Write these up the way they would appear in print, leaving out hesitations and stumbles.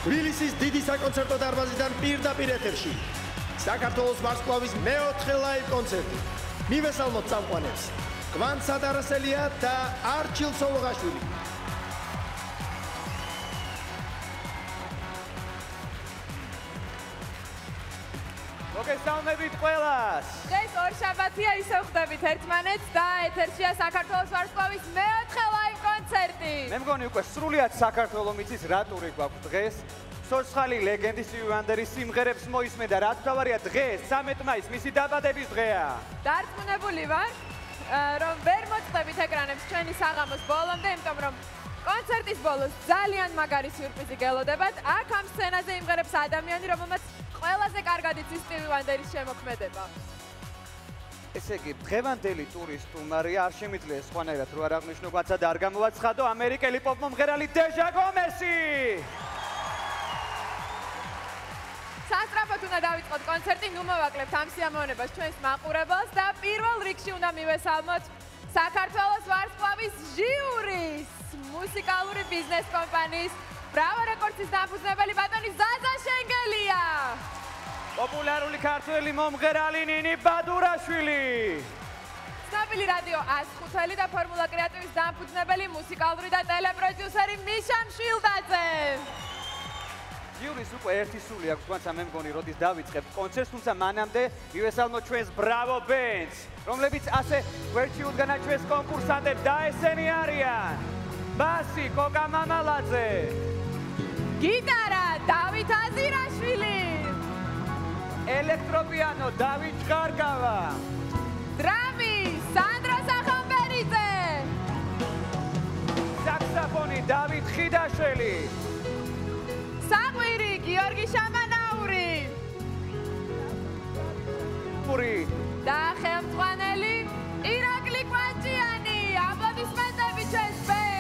თბილისის დიდი საკონცერტო დარბაზიდან პირდაპირ ეთერში საქართველოს ვარსკვლავის მეოთხე ლაივ კონცერტი. მივესალმოთ წამყვანებს კვანტ სადარასელია და არჩილ სოლოღაშვილი. მოგესალმებით ყველას. დღეს ორშაბათია, ისევ ხვდებით ერთმანეთს და ეთერშია საქართველოს ვარსკვლავის მეოთხე ლაივ კონცერტი. მე მგონი უკვე სრულიად საქართველოს მიწის რატური გვაქვს დღეს. სოცხალი ლეგენდის სტივი ვანდერის სიმღერებს მოისმენ და რაც თავარია დღეს 13 მაისს მისი დაბადების დღეა. დარწმუნებული ვარ, რომ ვერ მოწყდებით ეკრანებს ჩვენი საღამოს ბოლომდე, იმიტომ რომ კონცერტის ბოლოს ძალიან მაგარი სიურპრიზი გელოდებათ. აქ ამ სცენაზე იმღერებს ადამიანი, რომელმაც ყველაზე კარგად იცის სტივი ვანდერის შემოქმედება. ესე იგი, დღევანდელი ტურის სტუმარია, არ შემიძლია სხვანაირად რო არ აღნიშნო, თუმცა არ გამოვაცხადო ამერიკელი პოპ მომღერალი დეჟა გომესი. სასწრაფოდ უნდა დავიწყოთ კონცერტი, ნუ მოვაკლებთ ამ სიამოვნებას ჩვენს მაყურებელს და პირველ რიგში უნდა მივესალმოთ საქართველოს ვარსკვლავის ჟიურის, მუსიკალური ბიზნეს კომპანიის ბრავა რეკორდსის დამფუძნებელი ბატონი ზაზა შენგელია. პოპულარული ქართველი მომღერალი ნინი ბადურაშვილი. ცნობილი რადიო 105 და ფორმულა კრეატივის დამფუძნებელი მუსიკალური და ტელეპროდიუსერი მიშა მშვილდაძე. ჟიურის უკვე ერთი სული აქვს, თუმცა მე მგონი როდის დავიწყებთ კონცერტს, თუმცა მანამდე მივესალმოთ ჩვენს ბრავო ბენდს, რომლებიც ასე გვერდში უდგანან ჩვენს კონკურსანტებს და ესენი არიან: ბასი კოკა მამალაძე, გიტარა დავით აზირაშვილი, ელექტროპიანო დავით ჭყარგავა, დრამი სანდრა სახამბერიძე, საქსოფონი დავით ხიდაშვილი, საყვირი გიორგი შამანაური და ხელმძღვანელი ირაკლი კვანჭიანი. აპლოდისმენტები ჩვენს ბენდს.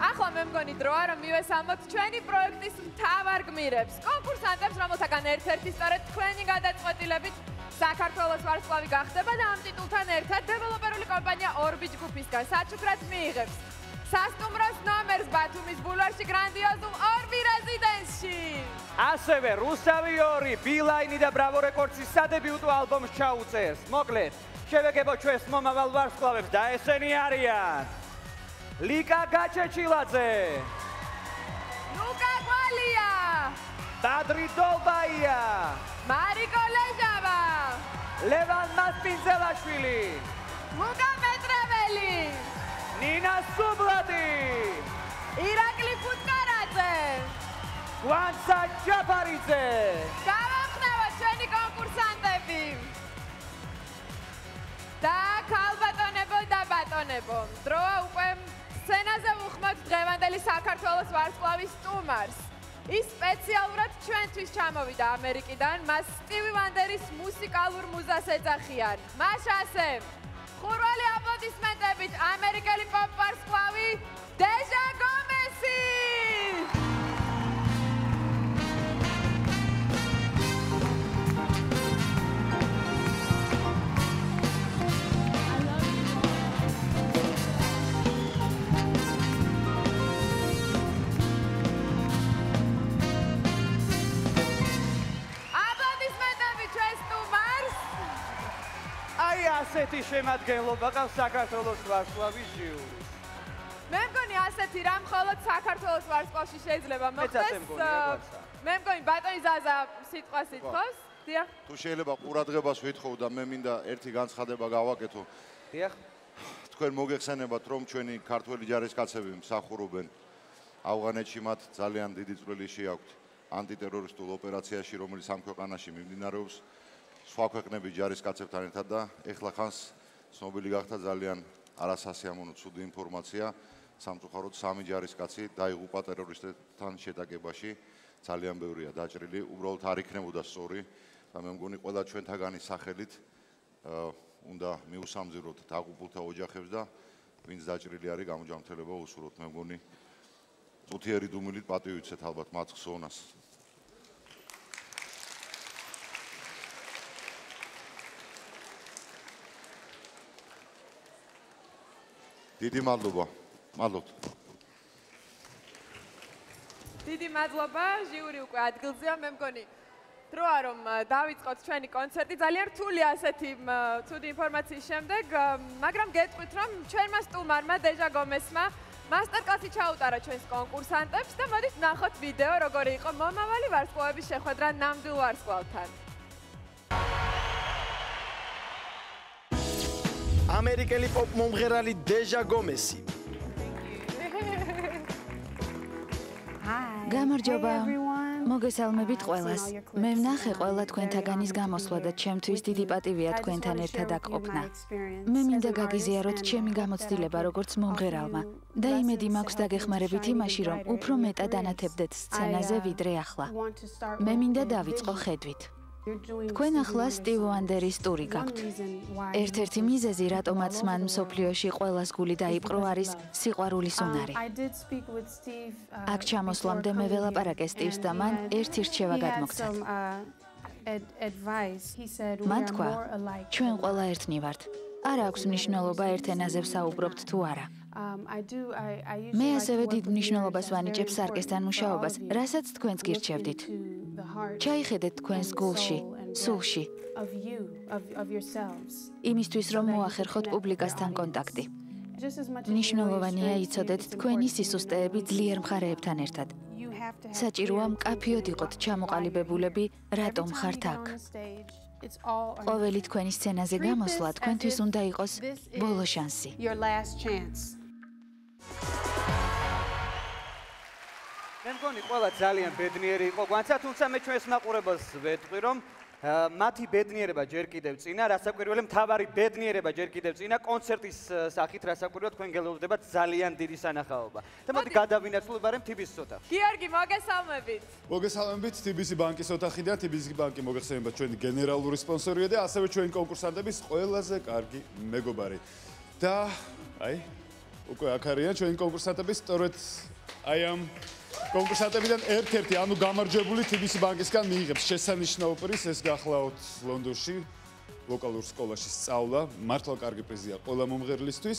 ახლა მე მგონი დროა, რომ მივესალმოთ ჩვენი პროექტის მთავარ გმირებს, კონკურსანტებს, რომელთაგან ერთ-ერთი სწორედ თქვენი გადაწყვეტილებით საქართველოს ვარსკვლავი გახდება და ამ ტიტულთან ერთად დეველოპერული კომპანია ორბიჯ ჯგუფისგან საჩუქრად მიიღებს სასტუმროს ნომერს ბათუმის ბულვარში გრანდიოზულ ორბი რეზიდენსში. ასევე რუსავი 2 ბილაინი და ბრავო რეკორდსის სადებიუტო ალბომს ჩაუწერს. მოკლედ, შევეგებო ჩვენს მომავალ ვარსკვლავებს და ესენი არიან: ლიკა გაჩეჩილაძე, ლუკა გვალია, ბადრი დოლბაია, მარიკო ლეჟავა, ლევან მასპინძელაშვილი, ლუკა მეტრეველი, ნინა სუბლადი, ირაკლი ფუტკარაძე, გვანცა ჯაფარიძე. გავახნევოთ ჩვენი კონკურსანტები. და ქალბატონებო და ბატონებო, დროა უკვე სცენაზე ვუხმოთ დღევანდელი საქართველოს ვარსკვლავის სტუმარს. ის სპეციალურად ჩვენთვის ჩამოვიდა ამერიკიდან, მას სტივი ვანდერის მუსიკალურ მუზას ეძახიან. მაშასე, ხურვალი აპლოდისმენტებით ამერიკელი პოპ ვარსკვლავი დეჟა გომესი. ასეთი შემადგენლობა ყავს საქართველოს ვარსკვლავის ჟიურის. მე მგონი ასეთი რამ მხოლოდ საქართველოს ვარსკვლავში შეიძლება მოხდეს. მე მგონი ბატონი ზაზა სიტყვას ითხოვს. დიახ. თუ შეიძლება ყურადღებას ვითხოვ და მე მინდა ერთი განცხადება გავაკეთო. დიახ. თქვენ მოგეხსენებათ, რომ ჩვენი ქართველი ჯარისკაცები მსახურობენ ავღანეთში, მათ ძალიან დიდი წვლილი შეაქვთ ანტიტერორისტულ ოპერაციაში, რომელიც ამ ქვეყანაში მიმდინარეობს. სხვა ქვეყნების ჯარისკაცებთან ერთად და ეხლა ხანს ცნობილი გახდა ძალიან არასასიამოვნო ცუდი ინფორმაცია. სამწუხაროდ 3 ჯარისკაცი დაიღუპა ტერორისტებთან შეტაკებაში. ძალიან ბევრია დაჭრილი, უბრალოდ არ იქნებოდა სწორი და მე მგონი ყველა ჩვენთაგანის სახელით უნდა მიუსამძიროთ დაღუპულთა ოჯახებს და ვინც დაჭრილი არის გამოჯანმრთელება უსურვოთ. მე მგონი წუთიერი დუმილით პატივი ვცეთ ალბათ მათ ხსოვნას. დიდი მადლობა. მადლობთ. დიდი მადლობა, ჟიური უკვე ადგილზეა, მე მგონი დროა რომ დავიწყოთ ჩვენი კონცერტი ძალიან რთული ასეთი ცუდი ინფორმაციის შემდეგ, მაგრამ გეტყვით რომ ჩვენმა სტუმარმა დეჟა გომესმა მასტერკლასი ჩაუტარა ჩვენს კონკურსანტებს და მოდით ნახოთ ვიდეო როგორი იყო მომავალი ვარსკვლავების შეხვედრა ნამდვილ ვარსკვლავთან. ამერიკელი პოპ მომღერალი დეჟა გომესი. გამარჯობა. მოგესალმებით ყველას. მე ვნახე ყველა თქვენთაგანის გამოსვლა და ჩემთვის დიდი პატივია თქვენთან ერთად აქ ყოფნა. მე მინდა გაგიზიაროთ ჩემი გამოცდილება როგორც მომღერალმა და იმედი მაქვს დაგეხმარებით იმაში, რომ უფრო მეტად ანათებდეთ სცენაზე ვიდრე ახლა. მე მინდა დავიწყო ხედვით. თქვენ ახლა სტივ ვანდერის ტური გაქვთ. ერთ-ერთი მიზეზი, რატომაც მან მსოფლიოში ყველას გული დაიპყრო, არის სიყვარულის უნარი. აქ ჩამოსვლამდე მე ველაპარაკე სტივს და მან ერთი რჩევა გადმოგცათ. მან თქვა, ჩვენ ყველა ერთნი ვართ. არ აქვს მნიშვნელობა ერთ ენაზე ვსაუბრობთ თუ არა. მე ასევე დიდ მნიშვნელობას ვანიჭებ სარკესთან მუშაობას, რასაც თქვენც გირჩევდით. ჩაიხედეთ თქვენს გულში, სულში. იმისთვის, რომ მოახერხოთ პუბლიკასთან კონტაქტი. მნიშვნელოვანია იცოდეთ თქვენი სისუსტეები ძლიერ მხარეებთან ერთად. საჭიროა მკაფიოდ იყოთ ჩამოყალიბებულები, რატომ ხართ აქ. ყოველი თქვენი სცენაზე გამოსვლა თქვენთვის უნდა იყოს ბოლო შანსი. მე მგონი ყველა ძალიან ბედნიერი იყო გვანცა, თუმცა მე ჩვენს მაყურებელს ვეთქვი, რომ მათი ბედნიერება ჯერ კიდევ წინა, რასაკვირველია მთავარი ბედნიერება ჯერ კიდევ წინა, კონცერტის სახით რასაკვირველია თქვენ გელოდებათ ძალიან დიდი სანახაობა. და მოდი გადავინაცვლოთ ბარემ TBC-ის ოთახი. გიორგი, მოგესალმებით. მოგესალმებით TBC ბანკის ოთახიდან, TBC ბანკი მოგეხსენებათ ჩვენი გენერალური სპონსორია და ასევე ჩვენი კონკურსანტების ყველაზე კარგი მეგობარი. და აი, უკვე აქ არიან ჩვენი კონკურსანტები, სწორედ აი ამ კონკურსანტებიდან ერთ-ერთი, ანუ გამარჯვებული TBC ბანკისგან მიიღებს შესანიშნავ პრიზს, ეს გახლავთ ლონდონში, ვოკალურ სკოლაში სწავლა, მართლა კარგი პრიზია ყველა მომღერლისთვის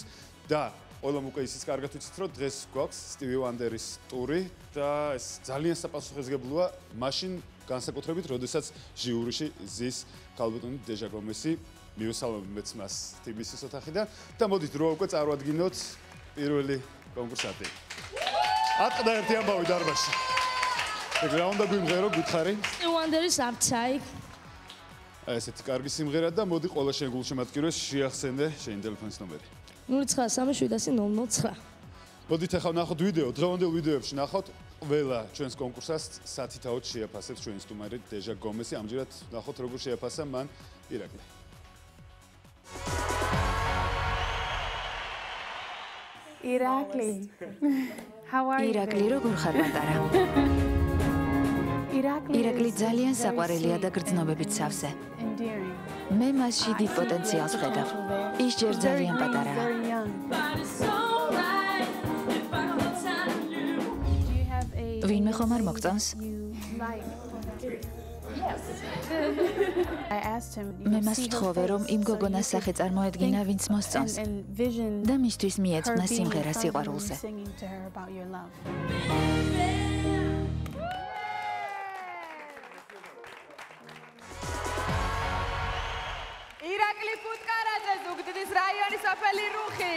და ყველამ უკვე ისიც კარგად ვიცით, რომ დღეს გვაქვს სტივი ვანდერის ტური და ეს ძალიან საპასუხისმგებლოა, მაშინ განსაკუთრებით, როდესაც ჟიურიში ზის ქალბატონი დეჟა გომესი, მივესალმებთ მას TBC-ის ოთახიდან და მოდით რო უკვე წარვადგინოთ პირველი კონკურსანტი. ატყდა ერთი ამბავი დარბაზში. ეგ რა უნდა გვიმღერო, გითხარი? ვანდერის Upside. ესეთი კარგი სიმღერა და მოდი ყველა შენ გულშემატკივრეს შეახსენე შენი ტელეფონის ნომერი. 093-700-709. მოდით ახლა ნახოთ ვიდეო, დღევანდელ ვიდეოებში ნახოთ ყველა ჩვენს კონკურსას სათითაოდ შეაფასებს ჩვენი სტუმარი დეჟა გომესი. ამჯერად ნახოთ როგორ შეაფასა მან ირაკლი. ირაკლი. How are you? ირაკლი, როგორ ხარ მატარა? ირაკლი ძალიან საყვარელია და გრძნობებით სავსე. მე მასში დიდ პოტენციალს ხედავ. ის ჯერ ძალიან პატარაა. ვინმე ხომ არ მოგწონს? მე მას ვთხოვე, რომ იმ გოგონას სახე წარმოედგინა, ვინც მოსწონს და მისთვის მიეძღვნა სიმღერა სიყვარულზე. ირაკლი ფუტკარაძე, ზუგდიდის რაიონის სოფელი რუხი.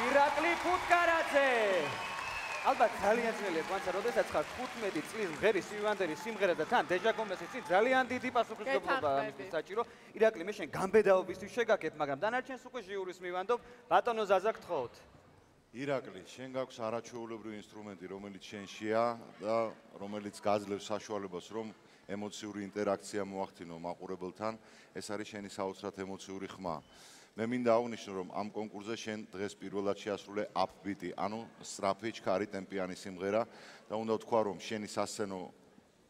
ირაკლი ფუტკარაძე. ალბათ ძალიან ძნელია თვალსა, როდესაც ხარ 15 წლის მღერის სივანდერის სიმღერა და თან დეჟა გომესის წინ ძალიან დიდი პასუხისმგებლობა ამისთვის საჭირო. ირაკლი, მე შენ გამბედაობისთვის შეგაკეთ, მაგრამ დანარჩენს უკვე ჟიურის მივანდობ. ბატონო ზაზა გთხოვთ. ირაკლი, შენ გაქვს არაჩვეულებრივი ინსტრუმენტი, რომელიც შენშია და რომელიც გაძლევს საშუალებას, რომ ემოციური ინტერაქცია მოახდინო მაყურებელთან. ეს არის შენი საოცრად ემოციური ხმა. მე მინდა აღვნიშნო, რომ ამ კონკურსზე შენ დღეს პირველად შეასრულე upbeat-ი, ანუ სწრაფი, ჩქარი ტემპიანი სიმღერა და უნდა ვთქვა, რომ შენი სასცენო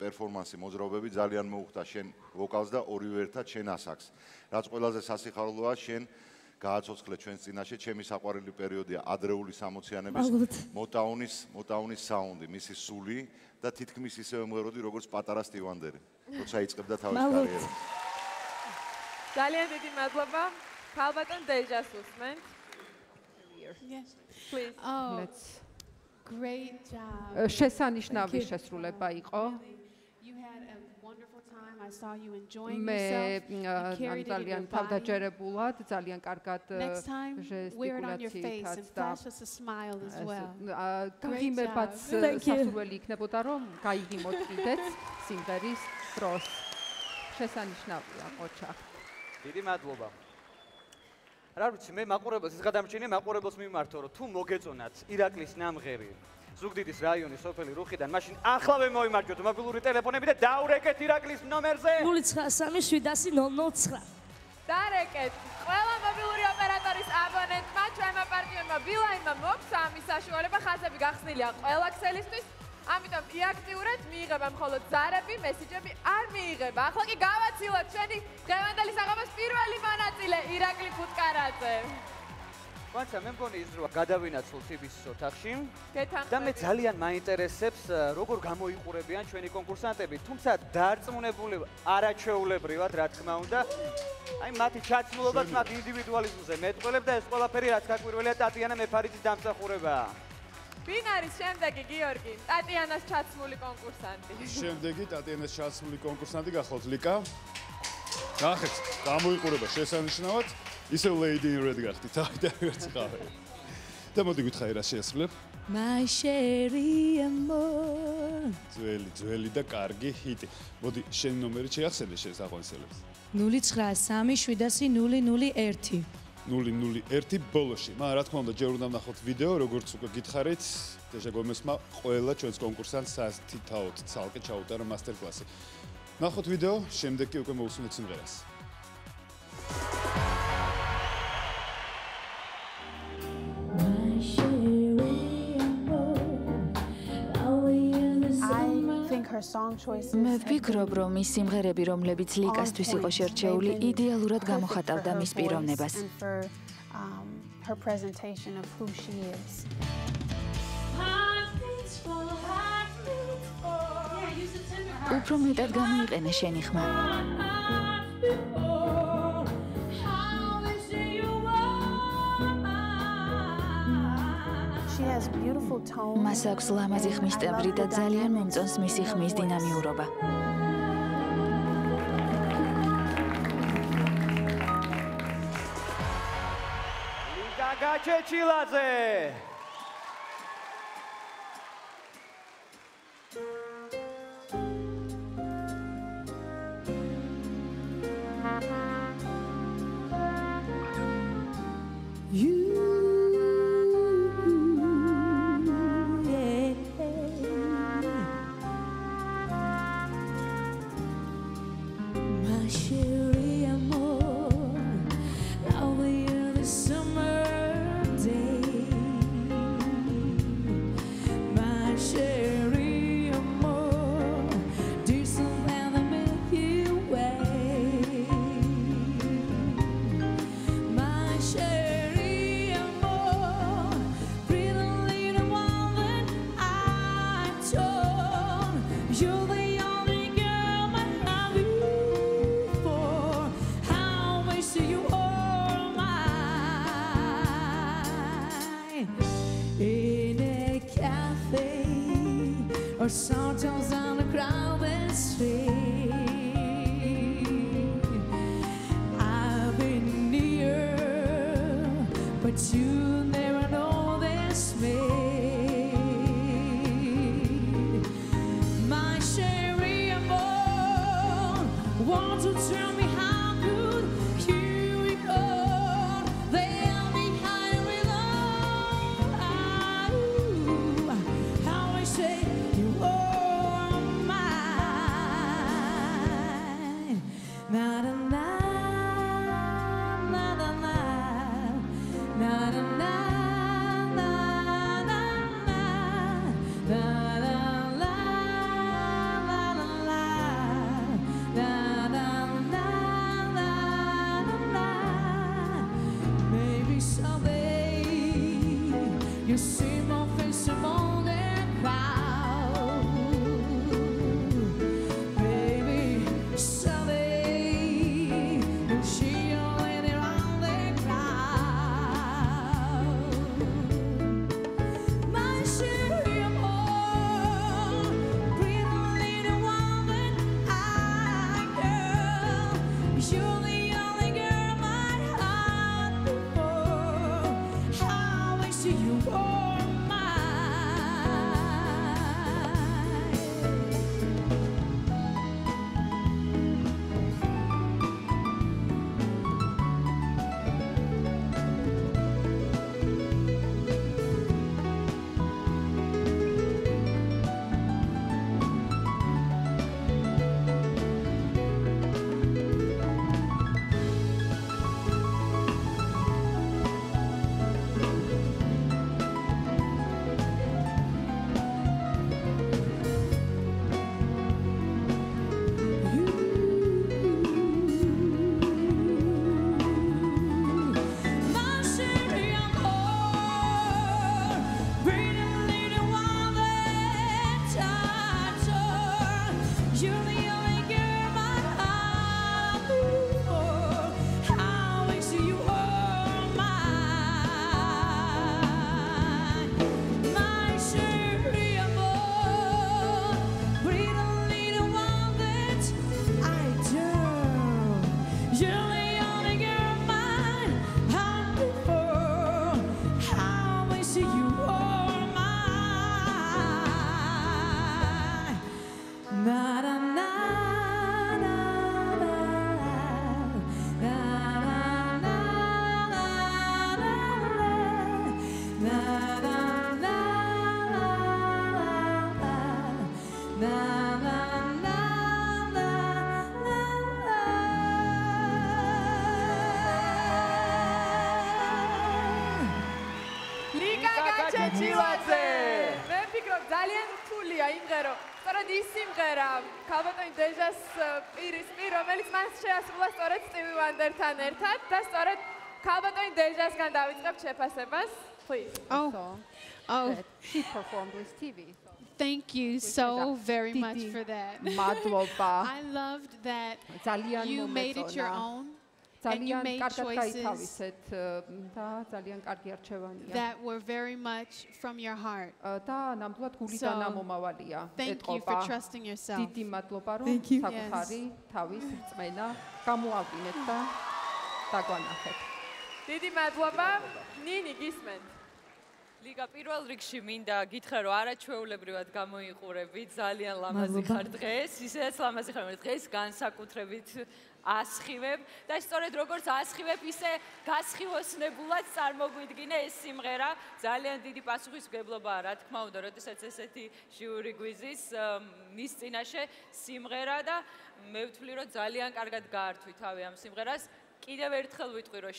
პერფორმანსი, მოძრაობები ძალიან მოუხდა შენ ვოკალს და ორივე ერთად შენ ასაკს. რაც ყველაზე სასიხარულოა, შენ გააცოცხლე ჩვენს წინაშე, ჩემი საყვარელი პერიოდია ადრეული 60-იანების მოტაუნის საუნდი, მისი სული და თითქმის ისევე მღეროდი, როგორც პატარა სტივანდერი, როცა იწყებდა თავის კარიერას. ძალიან დიდი მადლობა. Kalbatan Deja Susman. Yes. Please. Oh, Let's. Great job. შესანიშნავი შესრულება იყო. You had a wonderful time. I saw you enjoying yourself. მე ძალიან თავდაჯერებულად, ძალიან კარგად ჟესტიკულაციითაც და flash us a smile as well. გიმებაც სასურველი იქნებოდა, რომ გაიგიმოთ კიდეც სიმღერის დროს. შესანიშნავია, ყოჩა. დიდი მადლობა. რა ვიცი, მე მაყურებელს ის გადამჭირია მაყურებელს მიმართო, რომ თუ მოგეწონათ ირაკლის ნამღერი ზუგდიდის რაიონის სოფელი რუხიდან, მაშინ ახლავე მოიმარჯვეთ მობილური ტელეფონები და დაურეკეთ ირაკლის ნომერზე 093-700-009. დარეკეთ ყველა მობილური ოპერატორის აბონენტმა, ჩვენმა პარტნიორმა ბილაინმა მოგვცა ამის საშუალება, ხაზები გახსნილია ყველა ქსელისთვის. ამიტომ იაქტიურეთ, მიიღება მხოლოდ ზარები, მესიჯები არ მიიღება. ახლა კი გავაცილოთ ჩვენი დღევანდელი საღამოს პირველი მონაწილე ირაკლი ფუტკარაძე. ვანცა, მე მგონი ის დროა გადავინაცვლოთ თბილისის ოთახში. გეთანხმები. და მე ძალიან მაინტერესებს, როგორ გამოიყურებიან ჩვენი კონკურსანტები, თუმცა დარწმუნებული არაჩვეულებრივად, რა თქმა უნდა. აი მათი ჩაცმულობაც მათ ინდივიდუალიზმზე მეტყველებ და ეს ყველაფერი რაც გაკვირველია ტატიანა მეფარიძის დამსახურებაა. ვინ არის შემდეგი გიორგი? ტატიანას ჩაცმული კონკურსანტი. შემდეგი ტატიანას ჩაცმული კონკურსანტი გახლავთ ლიკა. ნახეთ, გამოიყურება შესანიშნავად. ისევ Lady in Red გახდით, და ვერც ხავე. და მოდი გითხარი რა შეასრულებ? My Sherry amor. ძველი და კარგი ჰიტი. მოდი შენ ნომერი შეახსენე შენს აღვანსელებს. 093-700-001. 001 ბოლოში. მაგრამ რა თქმა უნდა, ჯერ უნდა ვნახოთ ვიდეო, როგორც უკვე გითხარით, დეჟა გომესმა ყველა ჩვენს კონკურსანტს სასტითაოდ ცალკე ჩაუტარა მასტერ-კლასი. ვნახოთ ვიდეო, შემდეგ კი უკვე მოვუსმინეთ სიმღერას. მე ვფიქრობ, რომ ის სიმღერები, რომლებიც ლიკასთვის იყო შერჩეული, იდეალურად გამოხატავდა მის პიროვნებას. უფრო მეტად გამოიყენე შენი ხმა. მას აქვს ლამაზი ხმის ტემბრი და ძალიან მომწონს მისი ხმის დინამიურობა. გაგა ჩეჩილაძე. Sometimes on a crowded street, I've been near, but you never noticed me. My sherry amor, want to tell me how good you are? They'll be high with all. How I say. Maybe someday you see my face among the crowd. Maybe someday you see your lady around the crowd. My sherry amor, pretty little woman, girl, you're the only girl my heart before. How I see you are ჩეჩილაძე. მე ვფიქრობ ძალიან რთულია იმღერო. სწორედ ის სიმღერა, ქალბატონი დეჟას პირისპირ, რომელიც მას შეასრულა სწორედ სტივი ვანდერთან ერთად და სწორედ ქალბატონი დეჟასგან დავიწყებთ შეფასებას. Please. Oh. She performed with Stevie. Thank you so very much for that. I loved that you made it your own. And you made choices that were very much from your heart. So, thank you for trusting yourself. Thank you. Yes. დიდი მადლობა. ნინი, გისმენთ. ლიგა პირველ რიგში მინდა გითხრა რომ არაჩვეულებრივად გამოიყურები, ძალიან ლამაზი ხარ დღეს, ისედაც ლამაზი ხარ, მაგრამ დღეს განსაკუთრებით ასხივებ და სწორედ როგორც ასხივებ, ისე გასხივოსნებულად წარმოგვიდგინე ეს სიმღერა. ძალიან დიდი პასუხისმგებლობაა, რა თქმა უნდა, როდესაც ესეთი ჟიური გვიზის მის წინაშე სიმღერა და მე ვთვლი, რომ ძალიან კარგად გაართვი თავი ამ სიმღერას. კიდევ ერთხელ ვიტყვი, რომ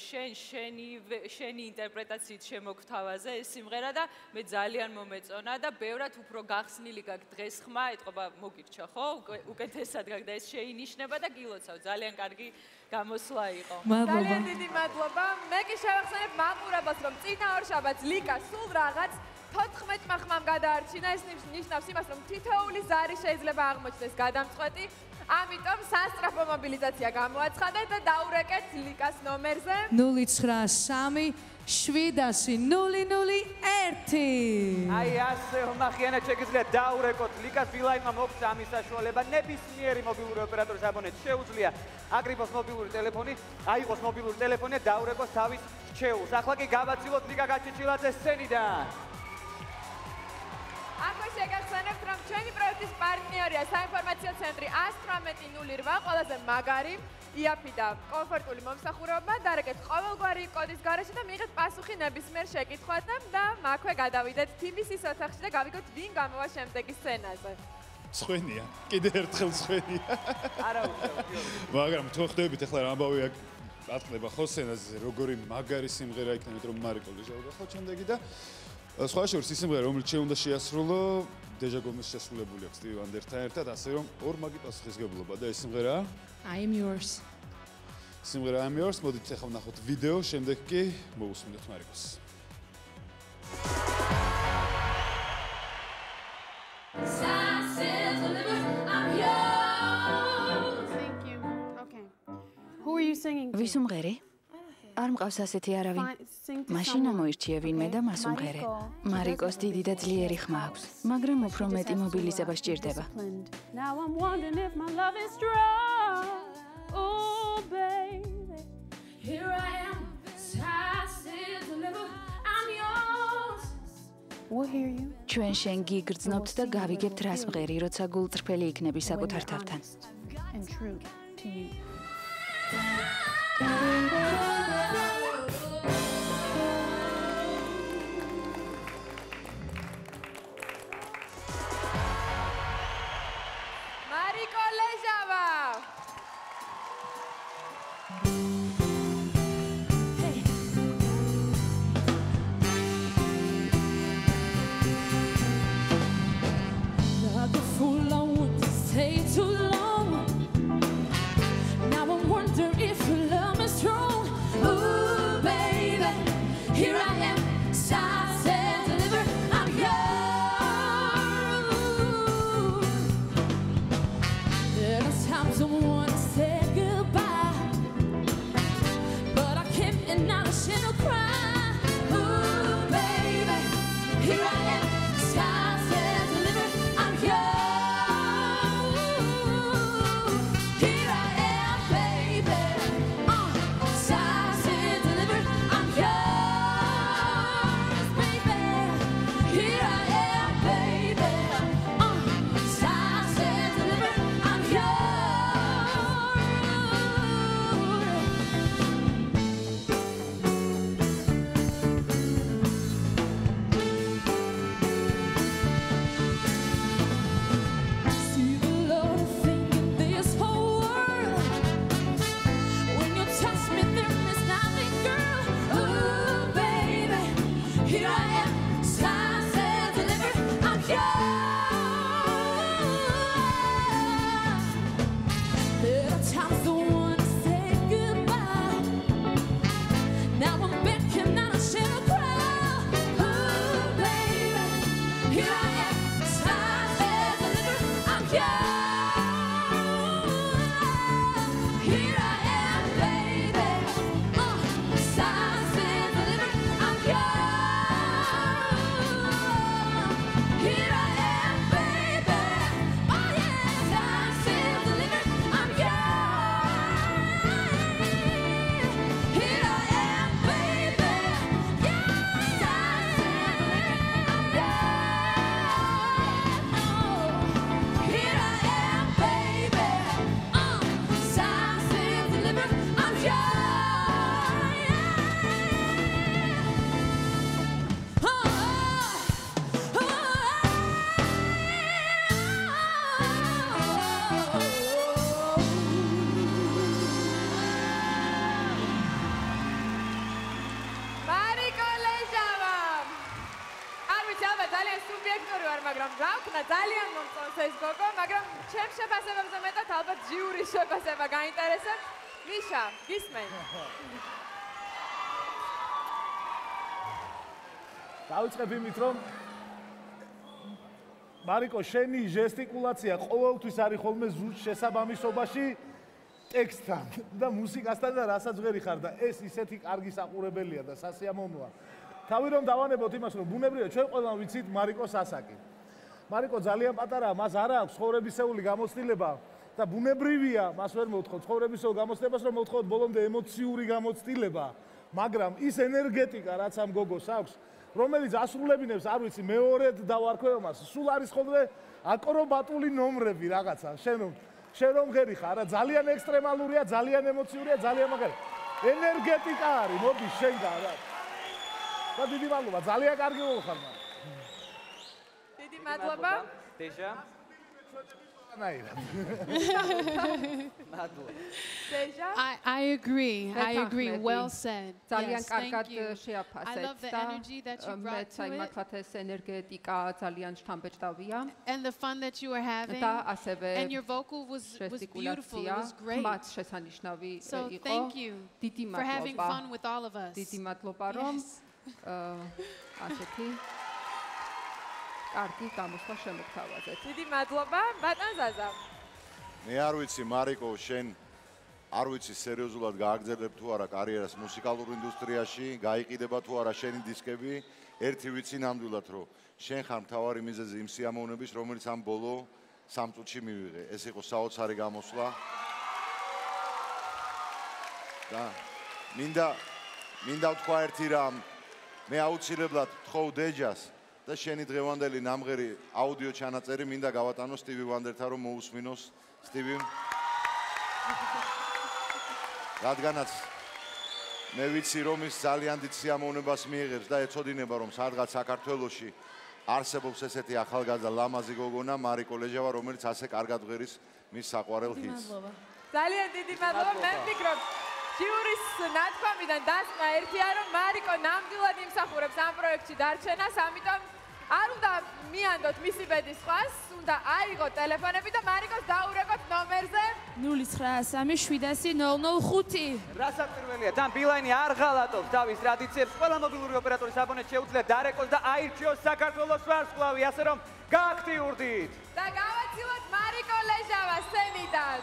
შენი ინტერპრეტაციით შემოგთავაზე ეს სიმღერა და მე ძალიან მომეწონა და ბევრად უფრო გახსნილი გაქვს დღეს ხმა, ეთყობა მოგირჩა ხო? უკეთესად გაქვს და ეს შეინიშნება და გილოცავ. ძალიან კარგი გამოსვლა იყო. ძალიან დიდი მადლობა. მე კი შევახსენებ მაყურებელს, რომ წინა ორშაბათს ლიკა სულ რაღაც 14 ხმამ გადაარჩინა. ეს ნიშნავს იმას, რომ თითოეული ზარი შეიძლება აღმოჩნდეს გადამწყვეტი. ამიტომ სასწრაფო მობილიზაცია გამოაცხადეთ და დაურეკეთ ლიკას ნომერზე 093 700 001. აი ასე ხმახიანად შეგიძლიათ დაურეკოთ ლიკას ბილაინმა მოგვცა ამის საშუალება ნებისმიერი მობილური ოპერატორის აბონენტს შეუძლია აგრიფოს მობილური ტელეფონი, აიღოს მობილური ტელეფონი და დაურეკოს თავის რჩეულს. ახლა კი გავაცილოთ ლიკა გაჩიჩილაძეს სცენიდან. აქვე შეგახსენებთ, რომ ჩვენი პროექტის პარტნიორია საინფორმაციო ცენტრი 11808, ყველაზე მაგარი, იაფი და კომფორტული მომსახურება. დარეკეთ ყოველგვარი კოდის გარეშე და მიიღეთ პასუხი ნებისმიერ შეკითხვაზე და აქვე გადავიდეთ TVC-ის ოთახში და გავიგოთ ვინ გამოვა შემდეგი სცენაზე. ცხენია, კიდე ერთხელ ცხენია. არა უშევ. მაგრამ თუ ხვდებით ახლა რა ამბავია ატყდება ხო სცენაზე, როგორი მაგარი სიმღერა იქნებით რომ მარიკო ლეჟავდა ხო შემდეგი და სხვა შორის ის სიმღერა რომელიც შეუნდა შეასრულო დეჟა გომეს შესრულებული აქვს სტივ ვანდერთან ერთად, ასე რომ ორ მაგი პასუხისმგებლობა და ეს სიმღერაა I am yours. სიმღერა I am yours, მოდით ახლა ვნახოთ ვიდეო, შემდეგ კი მოусმინოთ მარიკოს. Thank you. Okay. Who are you singing? ვის უმღერი? არ მყავს ასეთი არავინ. მაშინ ამოირჩიე ვინმე და მას უმღერე. მარიკოს დიდი და ძლიერი ხმა აქვს, მაგრამ უფრო მეტი მობილიზება სჭირდება. Now I'm wondering if my love is strong. Oh baby. Here I am. Sassy delivered. I'm yours. We'll hear you. ჩვენ შენ გიგრძნობთ და გავიგებთ რას მღერი, როცა გულწრფელი იქნები საკუთარ თავთან. And true to you. მარიკო ლეჟავა. Like a fool, I wouldn't stay too long. Now I'm wondering if your love is strong. Ooh, baby, here I am, signed and delivered. I'm yours. There are times I want to say goodbye, but I can't and I shouldn't cry. Ooh, baby, here I am, signed and delivered. I'm yours. Here I am, baby. Signed and delivered. I'm yours, baby. Here I am, baby. Signed and delivered. I'm See the love thing in this whole world. When you touch me, there is nothing, girl. Ooh, baby, here I am, signed and delivered. I'm yours. There are times I want to say goodbye. Now I'm begging and I shouldn't cry. Ooh, baby, here I am, signed and delivered. I'm yours. Here I am, baby. Signed and delivered. I'm yours. Here I am, baby. Oh yeah, signed and delivered. I'm yours. Here I am, baby. მოგიტანა ძალიან მომწონს ეს გოგო, მაგრამ ჩემს შეფასებებზე მეტად ალბათ ჟიურის შეფასება გაინტერესებს. მიშა, გისმენ. დავიწყებ იმით, რომ მარიკო, შენი ჟესტიკულაცია ყოველთვის არის ხოლმე ზუსტ შესაბამისობაში ტექსტთან და მუსიკასთან და რასაც ვერი ხარ და ეს ისეთი კარგი საყურებელია და სასიამოვნოა. თავი რომ დავანებოთ იმას, რომ ბუნებრივია ჩვენ ყველამ ვიცით მარიკოს ასაკი. მარიკო ძალიან პატარაა, მას არ აქვს ცხოვრებისეული გამოცდილება და ბუნებრივია, მას ვერ მოვთხოვთ ცხოვრებისეულ გამოცდილებას, რომ მოვთხოვოთ ბოლომდე ემოციური გამოცდილება, მაგრამ ის ენერგეტიკა, რაც ამ გოგოს აქვს, რომელიც ასრულებინებს, არ ვიცი, მეორედ დავარქვევ მას, სულ არის ხოლმე აკრობატული ნომრები რაღაცა, შენ რომ ღერი ხარ, რა ძალიან ექსტრემალურია, ძალიან ემოციურია, ძალიან მაგარი. ენერგეტიკა არის, მოდი შენგან რა. და დიდი მადლობა, ძალიან კარგი მოხარ მაგრამ. დიდი მადლობა. დეჟა. I agree. Well said. ძალიან კარგად შეაფასეთ. I love the energy that you brought to it. მართლაც ეს ენერგეტიკა ძალიან შთამბეჭდავია. And the fun that you were having. და ასევე and your vocal was beautiful. It was great. მათ შესანიშნავი იყო. So thank you for having fun with all of us. დიდი მადლობა რომ ასეთი კარგი გამოსვლა შემოგთავაზეთ. დიდი მადლობა, ბატონ ზაზა. მე არ ვიცი მარიკო, შენ არ ვიცი სერიოზულად გააგრძელებ თუ არა კარიერას მუსიკალურ ინდუსტრიაში, გაიყიდება თუ არა შენი დისკები. ერთი ვიცი ნამდვილად, რომ შენ ხარ მთავარი მიზეზი იმ სიამოვნების, რომელიც ამ ბოლო 3 წუთში მივიღე. ეს იყო საოცარი გამოსვლა. და მინდა ვთქვა ერთი რამ. მე აუცილებლად ვთხოვ დეჯას და შენი დღევანდელი ნამღერი აუდიო ჩანაწერი მინდა გავატანო სტივი ვანდერთან რომ მოусმინოს სტივიმ. რადგანაც მე ვიცი რომ ის ძალიან დიდ სიამოვნებას მიიღებს და ეცოდინება რომ სადღაც საქართველოში არსებობს ესეთი ახალგაზრდა ლამაზი გოგონა მარიკო ლეჟავა რომელიც ასე კარგად ღერის მის საყვარელ ჰიტს. ძალიან დიდი მადლობა. მე ვფიქრობ ჟიურის ნათქვამიდან დასმა ერთია რომ მარიკო ნამდვილად იმსახურებს ამ პროექტში დარჩენას, ამიტომ არ უნდა მიანდოთ მისი ბედის ხვას, უნდა აიღოთ ტელეფონები და მარიკოს დაურეკოთ ნომერზე 09770005. რასაც პირველია, თან ბილაინი არ ღალატობს დავის ტრადიციებს, ყველა მობილური ოპერატორის აბონენტს შეუძლია დარეკოს და აირჩიოს საქართველოს ვარსკვლავი, ასე რომ გააქტიურდით. და გავაცილოთ მარიკო ლეჟავა სცენიდან.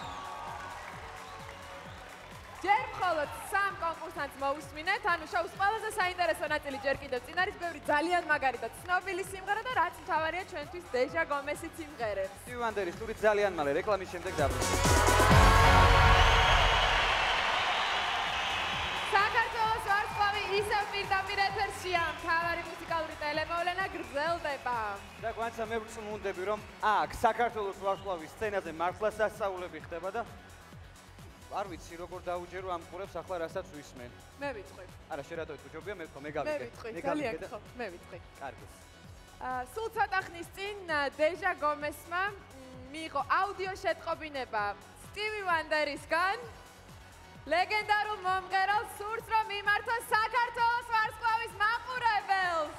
ჯერ მხოლოდ 3 კონკურსანტს მოусმინეთ, ანუ შოუს ყველაზე საინტერესო ნაწილი ჯერ კიდევ წინ არის, ბევრი ძალიან მაგარი და ცნობილი სიმღერა და რაც მთავარია ჩვენთვის დეჟა გომესის სიმღერებს. სტივი ვანდერის ტურით ძალიან მალე რეკლამის შემდეგ დაბრუნდით. საქართველოს ვარსკვლავი ისევ პირდაპირ ეთერშია, მთავარი მუსიკალური ტელემოვლენა გრძელდება. და გვანცა მე ვწმუნდები რომ აქ საქართველოს ვარსკვლავის სცენაზე მართლა სასწაულები ხდება და არ ვიცი როგორ დაუჯერო ამ ყურებს ახლა რასაც ვისმენ. მე ვიტყვი. არა, შენ რატო ეთქოჯობია, მე ვთქო, მე გავიგე. მე ვიტყვი, ძალიან ხო, მე ვიტყვი. კარგი. სულ ცოტა ხნის წინ დეჟა გომესმა მიიღო აუდიო შეტყობინება სტივი ვანდერისგან. ლეგენდარულ მომღერალს სურს რომ მიმართოს საქართველოს ვარსკვლავის მაყურებელს.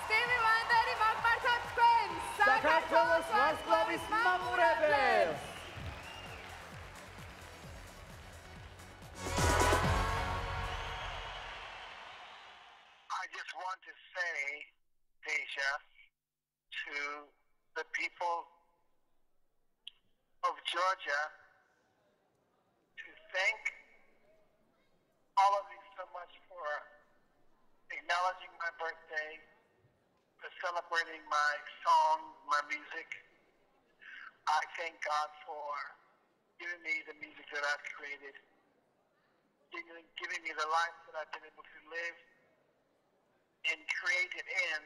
სტივი ვანდერი მოგმართოთ თქვენ საქართველოს ვარსკვლავის მაყურებელს. I just want to say, Deja, to the people of Georgia, to thank all of you so much for acknowledging my birthday, for celebrating my songs, my music. I thank God for giving me the music that I've created, giving me the life that I've been able to live and create it in,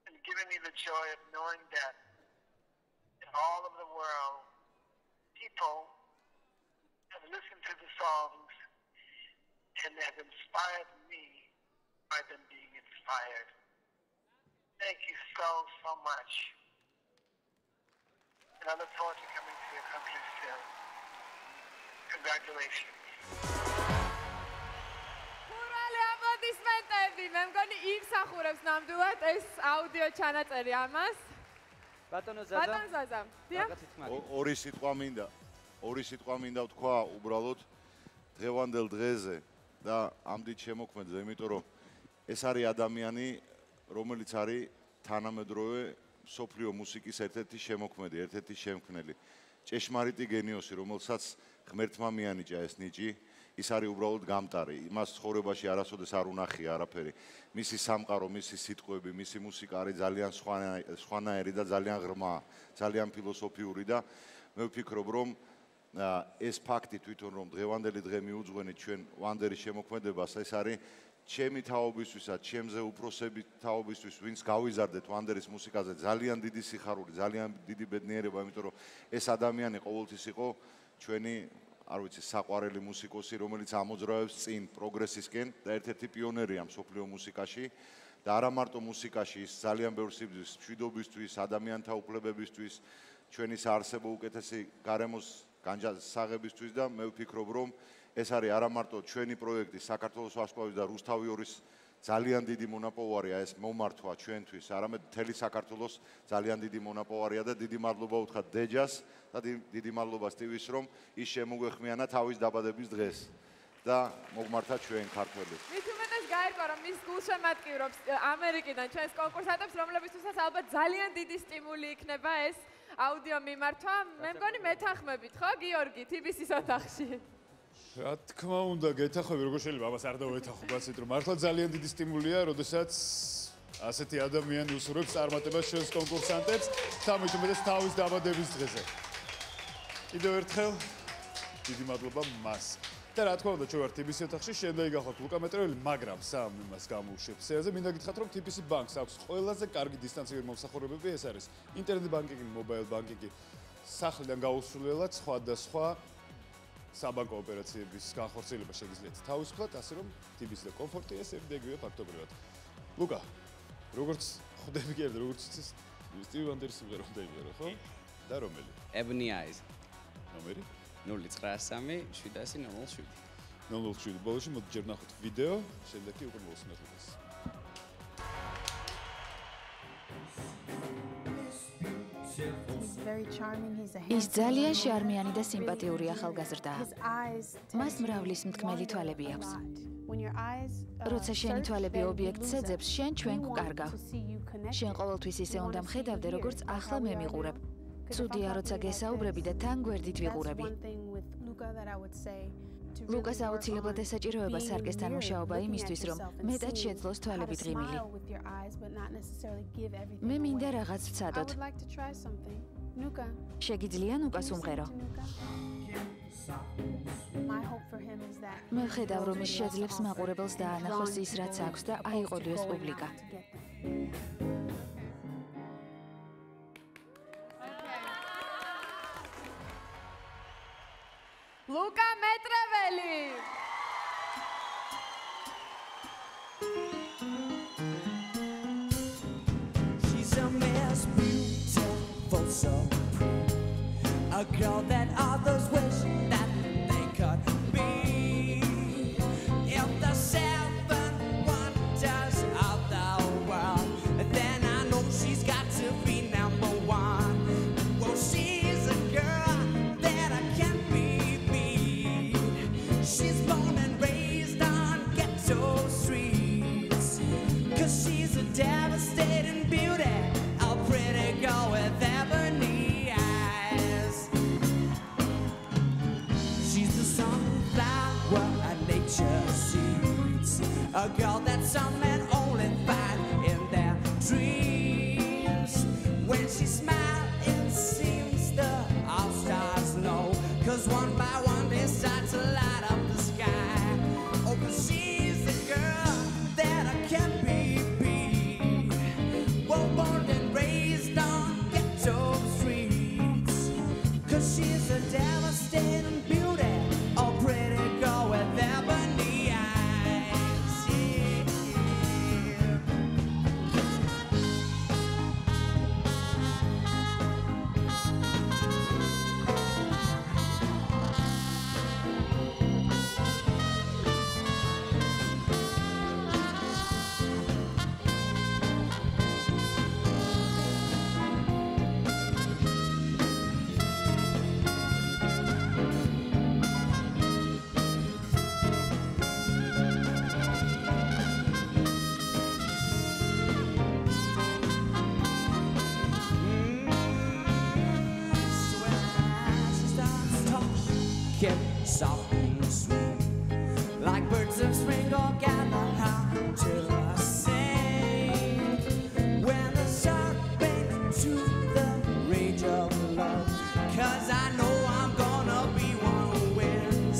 and giving me the joy of knowing that in all of the world, people have listened to the songs and have inspired me by them being inspired. Thank you so much. And I look forward to coming to your country soon. Congratulations. აპლოდისმენტები, მე მგონი იმსახურებს ნამდვილად ეს აუდიო ჩანაწერი ამას. ბატონო ზაზა. ორი სიტყვა მინდა ვთქვა უბრალოდ დღევანდელ დღეზე და ამდით შემოქმედზე, იმიტომ რომ ეს არის ადამიანი, რომელიც არის თანამედროვე მსოფლიო მუსიკის ერთ-ერთი შემოქმედი, ერთ-ერთი შემქმნელი. ჭეშმარიტი გენიოსი, რომელსაც ღმერთმა მიანიჭა ეს ნიჭი, ის არის უბრალოდ გამტარი. იმას ცხოვრებაში არასოდეს არ უნახია არაფერი. მისი სამყარო, მისი სიტყვები, მისი მუსიკა არის ძალიან სხვანაირი და ძალიან ღრმა, ძალიან ფილოსოფიური და მე ვფიქრობ, რომ ეს ფაქტი თვითონ რომ დღევანდელი დღე მიუძღვენით ჩვენ ვანდერის შემოქმედებას, ეს არის ჩემი თაობისთვისაც, ჩემზე უფროსები თაობისთვის, ვინც გავიზარდეთ ვანდერის მუსიკაზე, ძალიან დიდი სიხარული, ძალიან დიდი ბედნიერება, იმიტომ რომ ეს ადამიანი ყოველთვის იყო ჩვენი, არ ვიცი, საყვარელი მუსიკოსი, რომელიც ამოძრავებს წინ პროგრესისკენ და ერთ-ერთი პიონერია მსოფლიო მუსიკაში და არა მარტო მუსიკაში, ის ძალიან ბევრ სიბრძვის, მშვიდობისთვის, ადამიანთა უფლებებისთვის, ჩვენი საარსებო უკეთესი გარემოს განჯასაღებისთვის და მე ვფიქრობ, რომ ეს არის არა მარტო ჩვენი პროექტი საქართველოს ვარსკვლავის და რუსთავი ორის ძალიან დიდი მონაპოვარია ეს მომართვა ჩვენთვის, არამედ მთელი საქართველოს ძალიან დიდი მონაპოვარია და დიდი მადლობა ვუთხრათ დეჯას და დიდი მადლობა სტივის, რომ ის შემოგვეხმიანა თავის დაბადების დღეს და მოგმართა ჩვენ ქართველებს. მით უმეტეს გაერკვა, რომ მის გულშემატკივრობს ამერიკიდან ჩვენს კონკურსანტებს, რომლებისთვისაც ალბათ ძალიან დიდი სტიმული იქნება ეს აუდიო მიმართვა. მე მგონი მეთანხმებით, ხო, გიორგი, TBC-ის ოთახში? რა თქმა უნდა, გეთახმები, როგორ შეიძლება ამას არ დავეთახო, გასცეთ, რომ მართლა ძალიან დიდი სტიმულია, როდესაც ასეთი ადამიანი უსურვებს წარმატებას ჩვენს კონკურსანტებს, თამით უმეტეს თავის დაბადების დღეზე. კიდევ ერთხელ დიდი მადლობა მას. და რა თქმა უნდა, ჩვენ ვართ TBC ოთახში, შემდეგ გახვალთ ლუკა მეტრეველი, მაგრამ სამ იმას გამოვშვებ სეაზე, მინდა გითხრათ, რომ TBC ბანკს აქვს ყველაზე კარგი დისტანციური მომსახურებები, ეს არის ინტერნეტ ბანკინგი, მობაილ ბანკინგი, სახლიდან გაუსრულებლად სხვადასხვა საბანკო ოპერაციების განხორციელება შეგიძლიათ თავისუფლად, ასე რომ TBC და კომფორტი ეს ერთგივეა ფაქტობრივად. ლუკა, როგორც ხვდები კი არა, როგორც იცის, სტივი ვანდერის სიმღერა უნდა იმერო, ხო? და რომელი? Ebony Eyes. ნომერი? 093707. 07 ბოლოში მოდი ჯერ ნახოთ ვიდეო, შემდეგ კი უკვე მოვსმენთ ეს. ის ძალიან შარმიანი და სიმპათიური ახალგაზრდაა. მას მრავლის მთქმელი თვალები აქვს. როცა შენი თვალები ობიექტს ეძებს, შენ ჩვენ გვკარგავ. შენ ყოველთვის ისე უნდა მხედავდე, როგორც ახლა მე მიყურებ. ცუდია, როცა გესაუბრები და თან გვერდით ვიყურები. ლუკას აუცილებლად ესაჭიროება სარკესთან მუშაობა იმისთვის, რომ მეტად შეძლოს თვალებით ღიმილი. მე მინდა რაღაც ვცადოთ. შეგიძლია ნუკას უმღერო? მე ვხედავ, რომ ის შეძლებს მაყურებელს დაანახოს ის, რაც აქვს და აიყოდოს პუბლიკა. ლუკა მეტრეველი! She's a miss, beautiful, so pretty. A girl that others wish that they could be. If the seven wonders of the world, then I know she's got to be number one. Well, she's a girl that I can't be beat. She's born and raised on ghetto streets. 'Cause she's a devastating beauty, a pretty girl with ebony eyes. She's the sunflower at nature seeds, a girl that some men only find in their dreams. When she smiles, it seems the all stars know, 'cause one by one they start to light up the sky. Oh, 'cause she's the girl that I can't be beat. Well, born and raised on ghetto streets. 'Cause she's a devastating beauty, a pretty girl with ebony eyes. Yeah. kept soft and sweet, like birds of spring all gather round till I sing. When the sun breaks to the rage of love, 'cause I know I'm gonna be one who wins,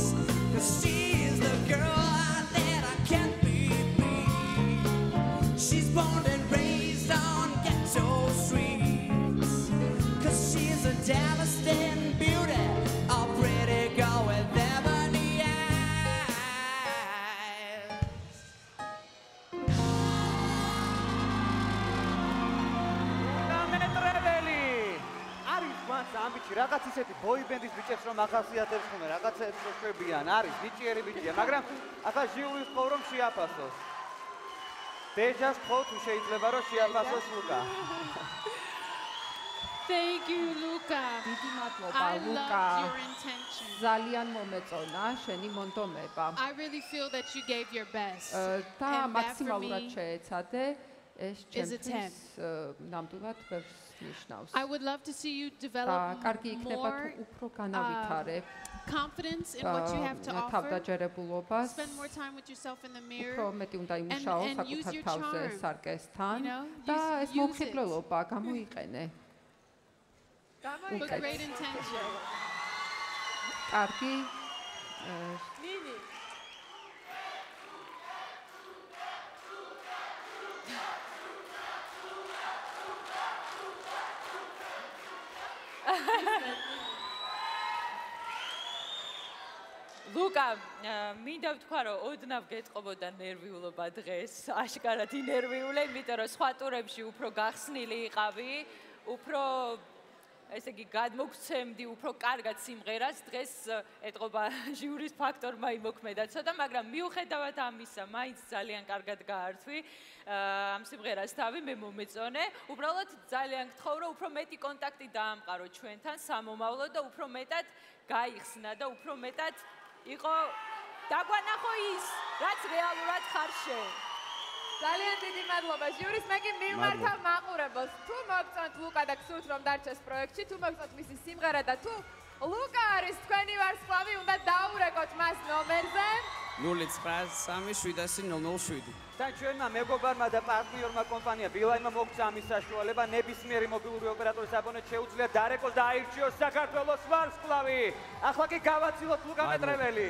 'cause she is the girl that I can't be. She's born and raised on ghetto streets, 'cause she's a devastating beauty, a pretty girl with ebony eyes. არის მან ამბიჩი რაღაც ისეთი ბოიბენდის ბიჭებს რომ ახასიათებს ხოლმე რაღაცებს რო შვებიან არის ნიჭიერი ბიჭია მაგრამ ახლა ჟიულის ხო რომ შეაფასოს დეჯას ხო თუ შეიძლება რომ შეაფასოს ლუკა Thank you, Luca. დიდი მადლობა, ლუკა. ძალიან მომეწონა შენი მონდომება. I really feel that you gave your best. და მაქსიმალურად შეეცადე ეს ჩემთვის ნამდვილად ბევრს ნიშნავს. I would love to see you develop კარგი იქნება თუ უფრო განავითარებ confidence in what you have to offer. თავდაჯერებულობას. Spend more time with yourself in the mirror. უფრო მეტი უნდა იმუშაო საკუთარ თავზე სარკესთან და ეს მომხიბლელობა გამოიყენე. With great intention. კარგი. ნინი. ლუკა, მინდა ვთქვა, რომ ოდნავ გეტყობოდა ნერვიულობა დღეს, აშკარად ინერვიული, იმიტომ რომ სხვა ტურებში უფრო გახსნილი იყავი, უფრო ესე იგი გადმოგცემდი უფრო კარგად სიმღერას, დღეს ეტყობა ჟიურის ფაქტორმა იმოქმედა ცოტა, მაგრამ მიუხედავად ამისა, მაინც ძალიან კარგად გაართვი ამ სიმღერას თავი, მე მომეწონე. უბრალოდ ძალიან გთხოვ, რომ უფრო მეტი კონტაქტი დაამყარო ჩვენთან სამომავლოდ და უფრო მეტად გაიხსნა და უფრო მეტად იყო დაგვანახო ის, რაც რეალურად ხარ შენ. ძალიან დიდი მადლობა ჟიურის, მე კი მივმართავ მაყურებელს. თუ მოგწონთ ლუკა და გსურთ რომ დარჩეს პროექტში, თუ მოგწონთ მისი სიმღერა და თუ ლუკა არის თქვენი ვარსკვლავი, უნდა დაურეკოთ მას ნომერზე 093707. და ჩვენმა მეგობარმა და პარტნიორმა კომპანია ბილაინმა მოგცა ამის საშუალება, ნებისმიერი მობილური ოპერატორის აბონენტს შეუძლია დარეკოს და აირჩიოს საქართველოს ვარსკვლავი. ახლა კი გავაცილოთ ლუკა მეტრეველი.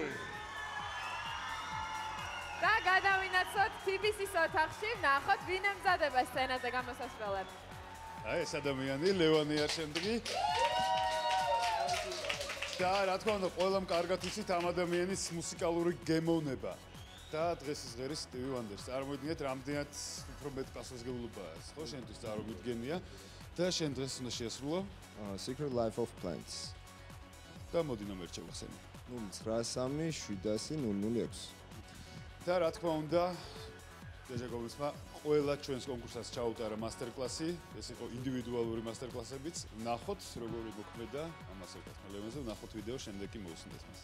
და გადავინაცოთ TBC-ის ოთახში, ნახოთ ვინ ემზადება სცენაზე გამოსასვლელად. აი ეს ადამიანი ლევანია შემდეგი. და რა თქმა უნდა, ყველამ კარგად იცით ამ ადამიანის მუსიკალური გემოვნება. და დღეს ის ღერის სტივი ვანდერს. წარმოიდგინეთ, რამდენად უფრო მეტ პასუხისმგებლობაა ეს, ხო, შენთვის წარმოგიდგენია. და შენ დღეს უნდა შეასრულო Secret Life of Plants. და მოდი ნომერი შევახსენე. 09370006. და რა თქმა უნდა, დეჟაკოვისმა ყველა ჩვენს კონკურსას ჩაუტარა მასტერკლასი, ეს იყო ინდივიდუალური მასტერკლასებიც. ნახოთ, როგორი მოქმედა ამ მასტერკლასმა ლევანზე, ნახოთ ვიდეო, შემდეგ კი მოусმინეთ მას.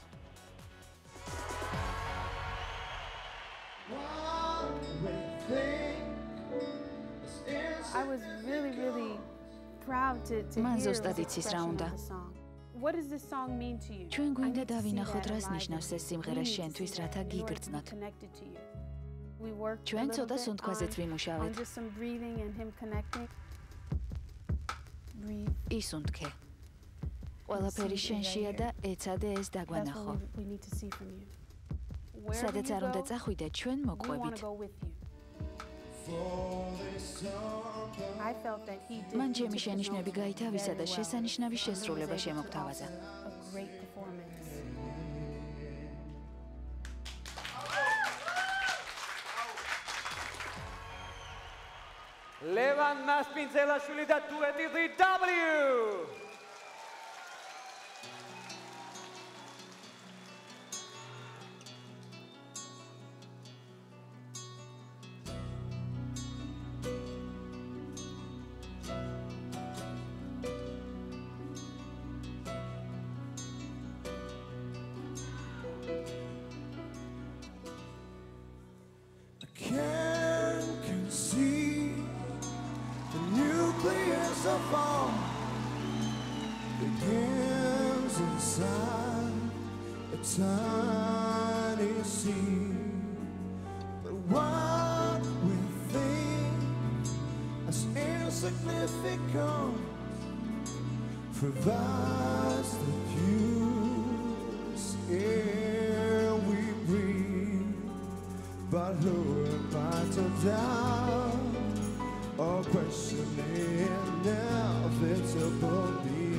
I was really proud to მან ზუსტად იცის რა უნდა. What does this song mean to you? ჩვენ გვინდა დავინახოთ რას ნიშნავს ეს სიმღერა შენთვის, რათა გიგრძნოთ. ჩვენ ცოტა სუნთქვაზეც ვიმუშავეთ. ისუნთქე. ყველაფერი შენშია და ეცადე ეს დაგვანახო. სადაც არ უნდა წახვიდე, ჩვენ მოყვებით. მან ჩემი შენიშვნები გაითავისა და შესანიშნავი შესრულება შემოგთავაზა. ლევან მასპინძელაშვილი და დუეტი DW. Can see the nucleus of all begins inside tiny seed, but what we think as insignificant provides the purest air we breathe. But who am I to doubt or question the inevitable need?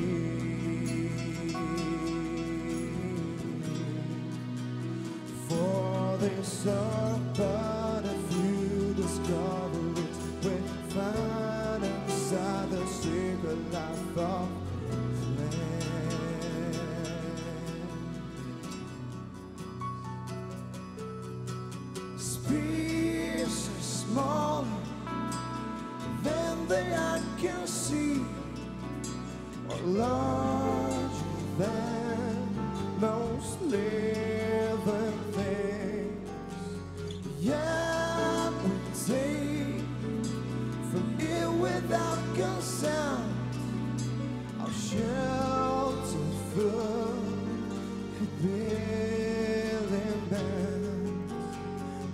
For this earth, but if you discover it, we find inside the secret life of species smaller than the eye can see, or larger than most living things. Yet we take from it without consent our shelter, food, and building bands.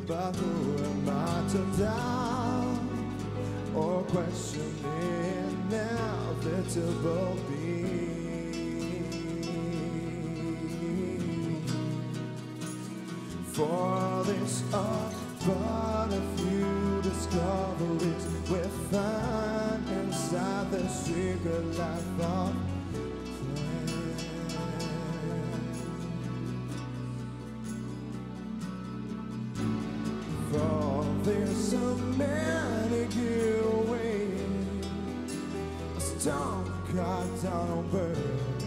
But who am I to doubt or question the inevitable being? For this art, but if you discover it, we find inside the secret life of for there's so many giveaways, a stone cut down on bird,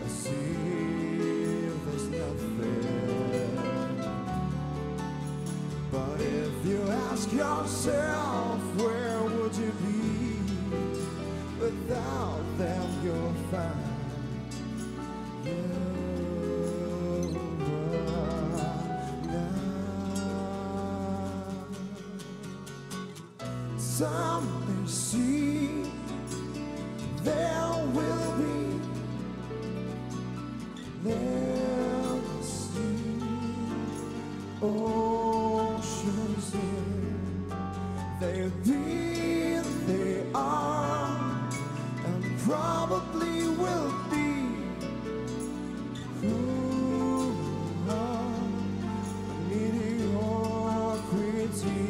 a sea there's nothing. But if you ask yourself, where would you be without them? You'll find some may see there will be, they'll see oceans in, they've been, they are, and probably will be who are mediocrity.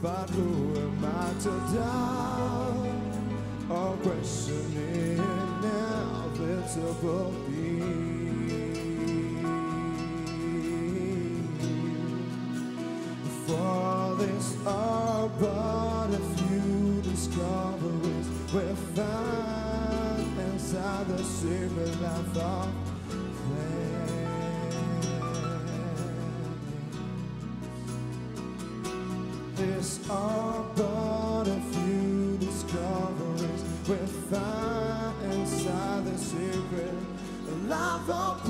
But who am I to doubt or question the inevitable being? For this are but a few discoveries we find inside the secret life of These are but a few discoveries we find inside the secret life of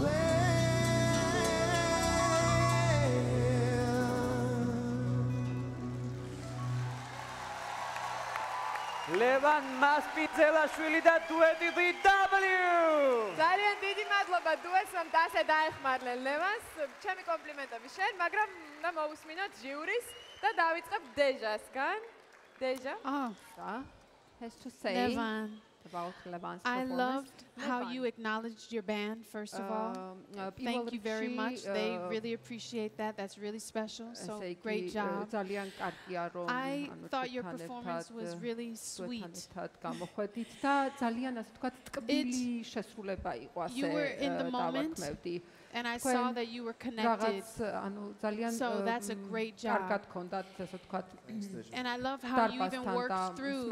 ლევან მასპინძელაშვილი და დუეტი BW. ძალიან დიდი მადლობა დუეტს, რომ ასე დაეხმარნენ ლევანს. ჩემი კომპლიმენტები შენ, მაგრამ უნდა მოусმინოთ ჟიურის და დავიწყებ დეჟასგან. დეჟა? Has to say about Levan's I performance. loved how you acknowledged your band, first of all. Thank you very much. They really appreciate that. That's really special. So great job. I thought your performance was really sweet. You were in the moment, and I saw that you were connected. So that's a great job. And I love how you even worked through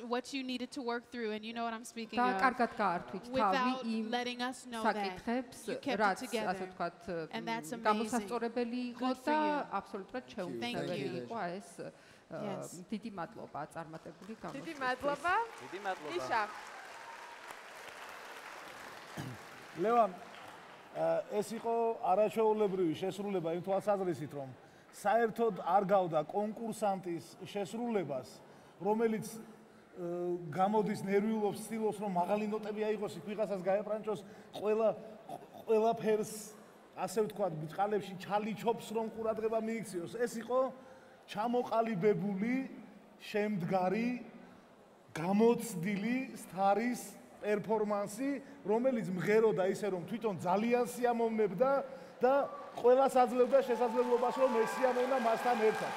what you needed to work through, and you know what I'm speaking of. Without letting us know that you kept it together. And that's amazing. Good for you. Thank you. Yes. დიდი მადლობა. იშა. ლევან, ეს იყო არაჩვეულებრივი შესრულება იმ თვალსაზრისით, რომ საერთოდ არ გავდა კონკურსანტის შესრულებას, რომელიც გამოდის ნერვიულობს, ცდილობს რომ მაღალი ნოტები აიღოს, ვიღაცას გაეპრანჭოს ყველა ფერს, ასე ვთქვათ, ბჭყალებში ჩალიჩობს რომ ყურადღება მიიქციოს. ეს იყო ჩამოყალიბებული, შემდგარი, გამოცდილი სტარის პერფორმანსი, რომელიც მღეროდა ისე რომ თვითონ ძალიან სიამოვნებდა და ყველას აძლევდა შესაძლებლობას რომ ეს სიამოვნა მასთან ერთად.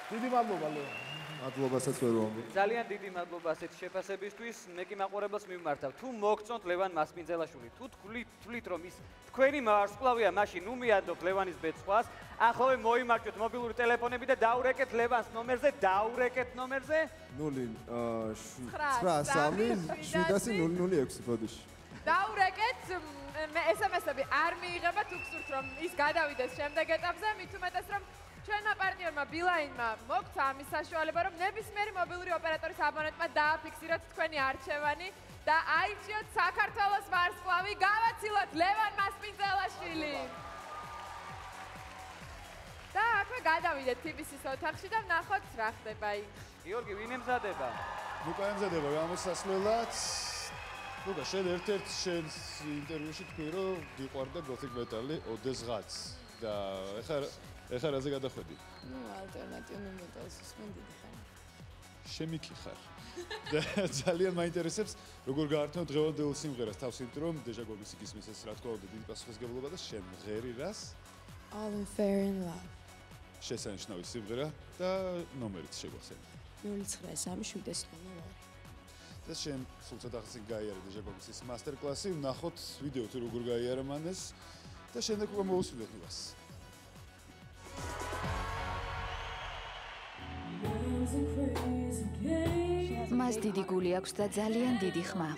დიდი მადლობა ლეო. მადლობასაც ვერ ვამბობ. ძალიან დიდი მადლობა ასეთ შეფასებისთვის. მე კი მაყურებელს მიმართავ. თუ მოგწონთ ლევან მასპინძელაშვილი, თუ თვლით რომ ის თქვენი ვარსკვლავია, მაშინ უმიადოთ ლევანის ბეწყვას. ახლა მოიმარჯვეთ მობილური ტელეფონები და დაურეკეთ ლევანს ნომერზე, 0-9-3-7-0-0-6 ბოდიში. დაურეკეთ, SMS-ები არ მიიღება თუ გსურთ რომ ის გადავიდეს შემდეგ ეტაპზე, მით უმეტეს რომ ჩვენმა პარტნიორმა ბილაინმა მოგცა ამის საშუალება, რომ ნებისმიერი მობილური ოპერატორის აბონენტმა დააფიქსიროთ თქვენი არჩევანი და აირჩიოთ საქართველოს ვარსკვლავი, გავაცილოთ ლევან მასპინძელაშვილი. და აქვე გადავიდეთ TBC-ის ოთახში და ვნახოთ რა ხდება იქ. გიორგი, ვინ ემზადება? ლუკა ემზადება გამოსასვლელად. ლუკა, შენ ერთ-ერთ შენს ინტერვიუში თქვი, რომ გიყვარდა გოთიკ მეტალი ოდესღაც და ეხლა რაზე გადახვედი? ნუ ალტერნატიული მეტალს უსმენ დიდი ხანი. შემიკი ხარ. და ძალიან მაინტერესებს, როგორ გაართმევ დღევანდელ სიმღერას თავს, იმიტომ რომ დეჟა გოგის იგისმის ეს რა თქმა უნდა დიდი პასუხისმგებლობა და შენ მღერი რას? All in fair in love. შესანიშნავი სიმღერა და ნომერიც შეგვახსენე. 0-9-3-7-2. და შენ სულ ცოტა ხანი გაიარე დეჟა გოგის ის მასტერ-კლასი, ვნახოთ ვიდეო თუ როგორ გაიარა მან ეს და შემდეგ უკვე მოусვიდეთ მას. მას დიდი გული აქვს და ძალიან დიდი ხმა.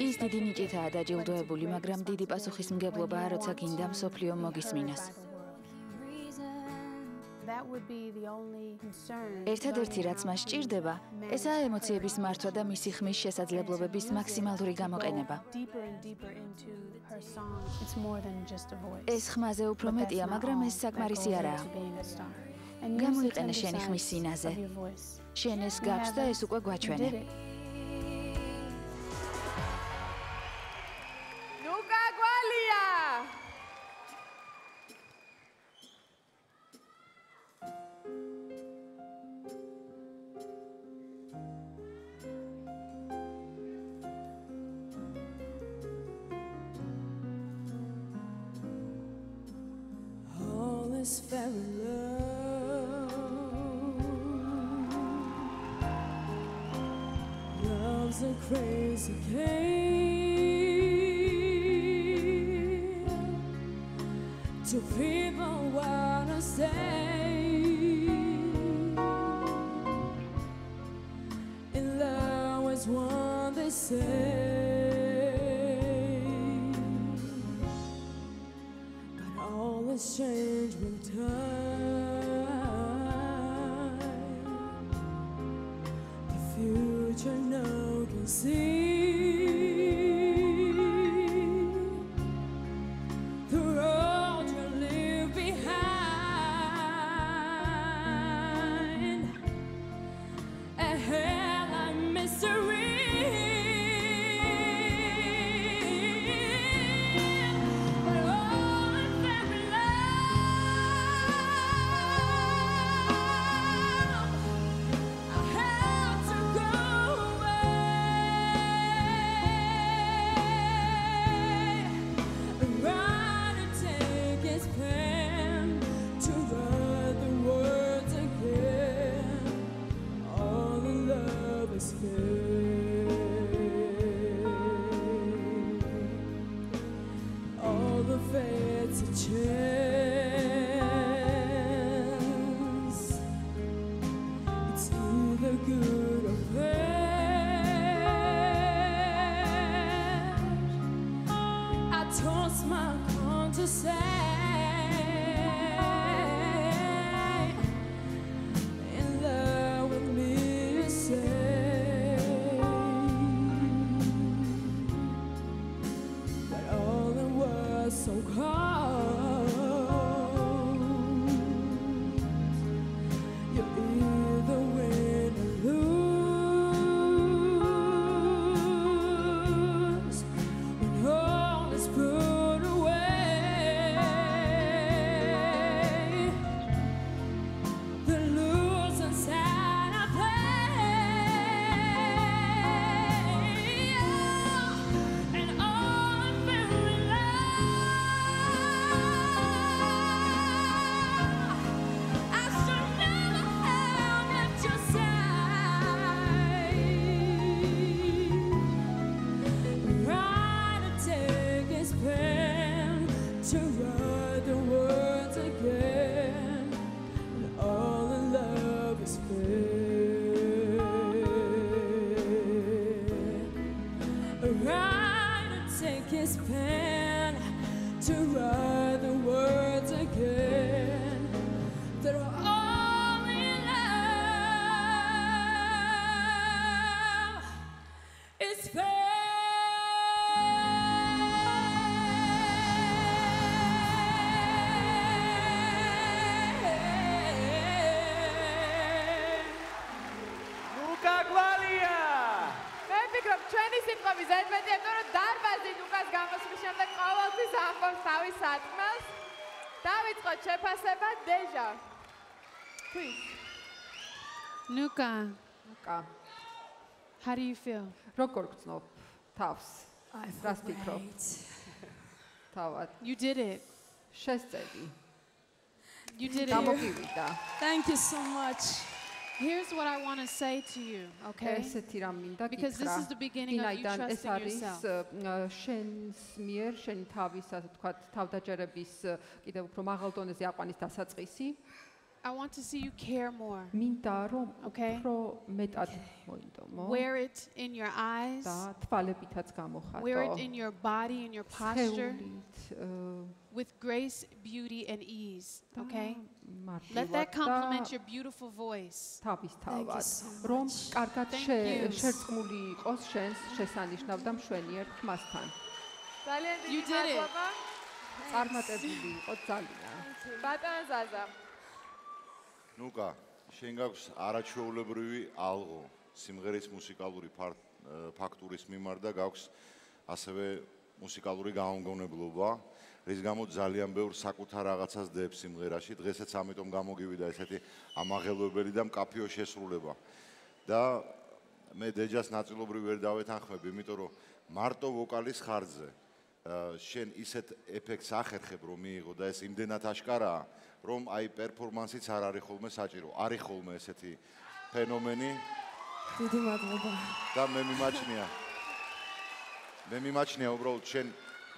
ის დიდი ნიჭითაა დაჯილდოებული, მაგრამ დიდი პასუხისმგებლობაა, როცა გინდა მსოფლიო მოგისმინოს. ერთადერთი რაც მას სჭირდება, ესაა ემოციების მართვა და მისი ხმის შესაძლებლობების მაქსიმალური გამოყენება. ეს ხმაზე უფრო მეტია, მაგრამ ეს საკმარისი არაა. გამოიყენე შენი ხმის სინაზე. შენ ეს გაქვს და ეს უკვე გვაჩვენე. ნუ გაგვალია! All is fair in love. Love's a crazy game. To people wanna say in love is one they say. All is change with time. The future no can see. The road you leave behind. A hell of mystery. All the fates a chance. It's either good or bad. I toss my crown to say in love with me you say. But all it was so cold. You're to write the words again that are all in love is fair. ჩვენი სიტყვები ზედმეტია, იმიტომ რომ დარბაზი ლუკას გამოსვლის შემდეგ ყოველთვის ამბობს თავის სათქმელს. დავიწყოთ შეფასება დეჟა. Please. Nuka. Nuka. How do you feel? როგორ გრძნობ თავს? რას ფიქრობ? თავად. You did it. შესწევი. You did it. გამოგივიდა. Thank you so much. Here's what I want to say to you, okay? Because this is the beginning of you trusting yourself. შენს მიერ, შენი თავის, ასე ვთქვათ, თავდაჯერების კიდევ უფრო მაღალ დონეზე აყვანის დასაწყისი. I want to see you care more. მინდა რომ Okay? უფრო მეტად მოინდომო. Wear it in your eyes. და თვალებითაც გამოხატო. Wear it in your body, in your posture. With grace, beauty, and ease, okay? Let that complement your beautiful voice. თავის თავად, რომ კარგად შერწყმული იყოს შენს შესანიშნავ და მშვენიერ ხმასთან. ძალიან You დიდი did it. მადლობა. წარმატებული იყო ძალიან. ბატონო ზაზა. ნუკა, შენ გაქვს არაჩვეულებრივი ალღო სიმღერის მუსიკალური ფაქტურის მიმართ და გაქვს ასევე მუსიკალური გამომგონებლობა, რის გამო ძალიან ბევრ საკუთარ რაღაცას დებს სიმღერაში. დღესაც ამიტომ გამოგივიდა ესეთი ამაღელვებელი და მკაფიო შესრულება. და მე დეჯას ნაწილობრივ ვერ დავეთანხმები, იმიტომ რომ მარტო ვოკალის ხარჯზე შენ ისეთ ეფექტს ახერხებ, რომ მიიღო და ეს იმდენად აშკარაა, რომ აი პერფორმანსიც არ არის ხოლმე საჭირო. არის ხოლმე ესეთი ფენომენი. დიდი მადლობა. და მე მიმაჩნია უბრალოდ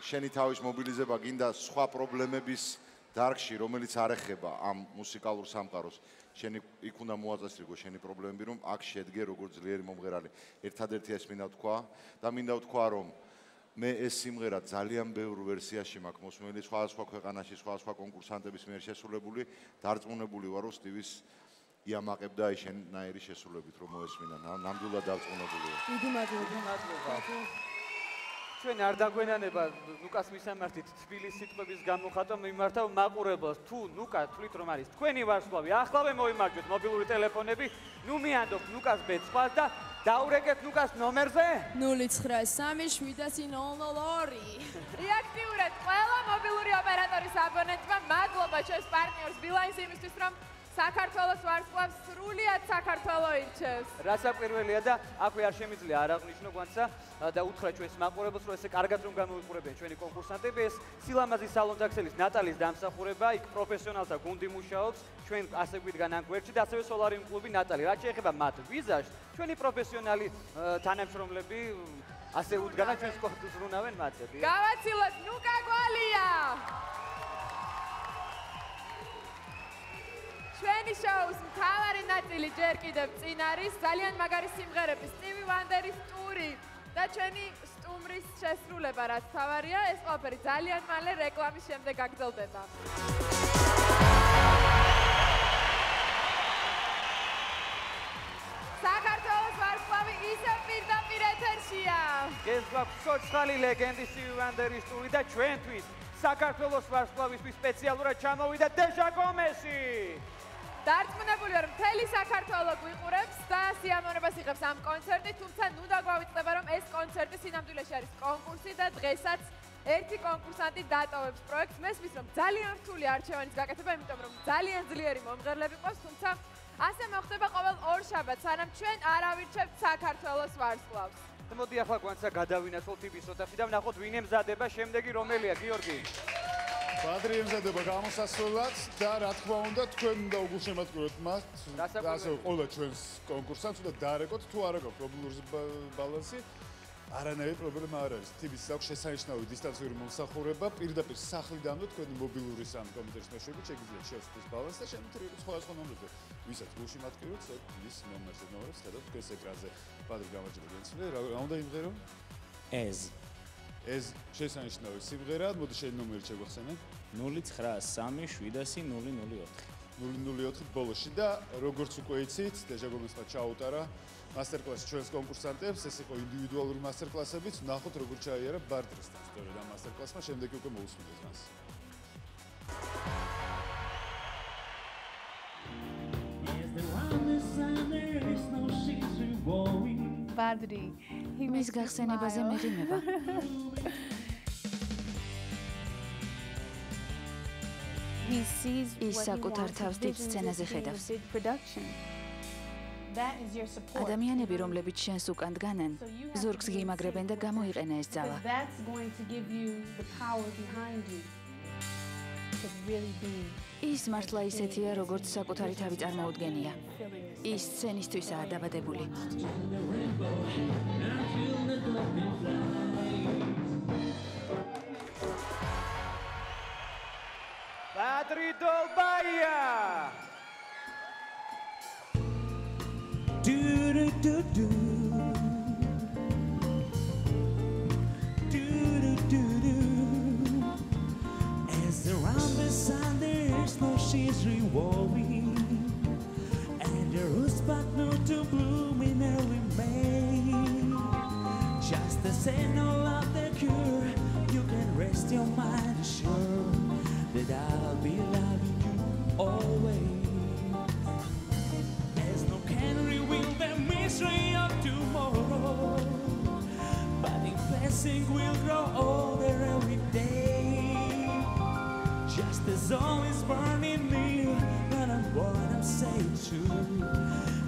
შენი თავის მობილიზება გინდა სხვა პრობლემების დარგში, რომელიც არ ეხება ამ მუსიკალურ სამყაროს. შენი იქ უნდა მოაწესრიგო შენი პრობლემები, რომ აქ შედგე როგორც ძლიერი მომღერალი. ერთადერთი ეს მინდა ვთქვა და მინდა ვთქვა, რომ მე ეს სიმღერა ძალიან ბევრ ვერსიაში მაქვს მოსმენილი, სხვადასხვა ქვეყანაში, სხვადასხვა კონკურსანტების მიერ შესრულებული, დარწმუნებული ვარ, რომ სტივის იამაყებდა აი შენნაირი შესრულებით, რომ მოესმინა. ნამდვილად დარწმუნებულია. დიდი მადლობა. ჩვენ არ დაგვენანება ნუკას მისამართით თბილის სიტყვების გამოხატვა მიმართავ მაყურებელს. თუ ნუკა თვლით რომ არის თქვენი ვარსკვლავი, ახლავე მოიმარჯვეთ მობილური ტელეფონები, ნუ მიანდობთ ნუკას ბეწყვას და დაურეკეთ ნუკას ნომერზე 09377002. რეაქტიურად ყველა მობილური ოპერატორის აბონენტმა მადლობა ჩვენს პარტნიორს Beeline იმისთვის, რომ საქართველოს ვარსკვლავს სრულიად საქართველო ირჩევს. რასაკვირველია და აქვე არ შემიძლია არ აღნიშნო გვანცა და უთხრა ჩვენს მაყურებელს, რომ ესე კარგად რომ გამოიყურებიან ჩვენი კონკურსანტები, ეს სილამაზის სალონ ტაქსელის ნატალის დამსახურება, იქ პროფესიონალთა გუნდი მუშაობს, ჩვენ ასე გვიდგან ამ გვერდში და ასევე სოლარიუმ კლუბი ნატალი. რაც შეეხება მათ ვიზაჟს, ჩვენი პროფესიონალი თანამშრომლები ასე უდგანან ჩვენს კონკურსს ზრუნავენ მათები. გავაცილოთ ნუკა გვალია. ჩვენი შოუს მთავარი ნაწილი ჯერ კიდევ წინ არის, ძალიან მაგარი სიმღერები, სტივი ვანდერის ტური და ჩვენი სტუმრის შესრულება, რაც თავარია, ეს ყველაფერი ძალიან მალე რეკლამის შემდეგ გაგრძელდება. საქართველოს ვარსკვლავი ისევ პირდაპირ ეთერშია. ეს გვაქვს ცოცხალი ლეგენდის სტივი ვანდერის ტური და ჩვენთვის საქართველოს ვარსკვლავისთვის სპეციალურად ჩამოვიდა დეჟა გომესი. დარწმუნებული ვარ, მთელი საქართველო გვიყურებს და სიამოვნებას იღებს ამ კონცერტით, თუმცა ნუ დაგვავიწყდება, რომ ეს კონცერტი სინამდვილეში არის კონკურსი და დღესაც ერთი კონკურსანტი დატოვებს პროექტს. მესმის, რომ ძალიან რთული არჩევანის გაკეთება, იმიტომ რომ ძალიან ძლიერი მომღერლები ყავს, თუმცა ასე მოხდება ყოველ ორშაბათს, სანამ ჩვენ არ ავირჩევთ საქართველოს ვარსკვლავს. მოდი ახლა გვანცა გადავინაცვლოთ ტიპის ოთახში და ვნახოთ ვინ ემზადება, შემდეგი რომელია, გიორგი? ბადრი ემზადება გამოსასვლელად და რა თქმა უნდა თქვენ უნდა უგულშემატკივროთ მას. ასე ყველა ჩვენს კონკურსანტს უნდა დაარეკოთ, თუ არ აქვს პრობლემური ბალანსი. არანაირი პრობლემა არ არის. ტიბის აქვს შესანიშნავი დისტანციური მომსახურება, პირდაპირ სახლიდანვე თქვენი მობილური სამ კომპიუტერის მეშვეობით შეგიძლიათ შევსვით ბალანსს და შემოთრიოთ სხვადასხვა ნომრებზე. ვისაც გულშემატკივროთ, ის ნომერს ხედავთ თქვენს ეკრანზე. ბადრი გამარჯობა გენცვლე, რა უნდა იმღერო? Ez. ეს შესანიშნავი სიმღერა, მოდი შენ ნომერი შეგვახსენე. 09770004. 004 ბოლოში და როგორც უკვე იცით, დეჟა გომესმა ჩაუტარა მასტერკლასი ჩვენს კონკურსანტებს, ეს იყო ინდივიდუალური მასტერკლასებიც, ნახოთ როგორ ჩაიარა ბარტრესთან სწორედ ამ მასტერკლასმა, შემდეგ უკვე მოусმინეთ მას. ბადრი, მის გახსენებაზე მეღიმება. ის საკუთარ თავს დიდ სცენაზე ხედავს. ადამიანები, რომლებიც შენს უკან დგანენ, ზურგს გიმაგრებენ და გამოიყენა ეს ძალა. ის მართლა ისეთია, როგორც საკუთარი თავი წარმოუდგენია. ის სცენისთვისაა დაბადებული. Badri Dolbaya! Do do do do. Do do do do. As around the sun there's no she's revolving, and the rose but not to bloom in early May. Just the signal of the cure, you can rest your mind assured that I'll be loving you always. There's no can reveal the mystery of tomorrow, but in blessing will grow older every day. Just as all is burning near, and I'm what I'm saying too,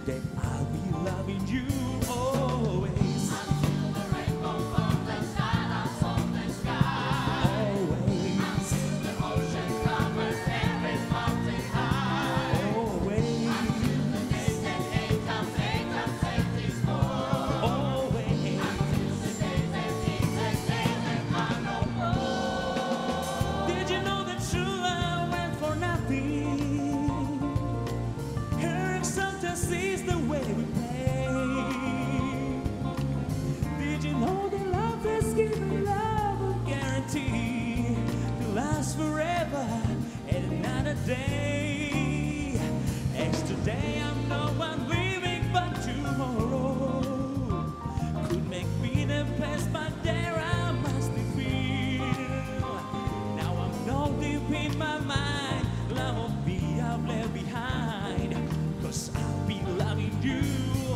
that I'll be loving you always. Until the rainbow from the silence of the sky. Always. Until the ocean covers every mountain high. Always. Until the days that eight times this more. Always. Until the days that Jesus says that I no more. Did you know that true love went for nothing? Her acceptance is the way we pay. Did you know that love is given love a guarantee to last forever and another day? As today I'm no one living, but tomorrow could make me the best, but there I must feel. Now I'm no deep in my mind, love won't be I've left behind, 'cause I'll be loving you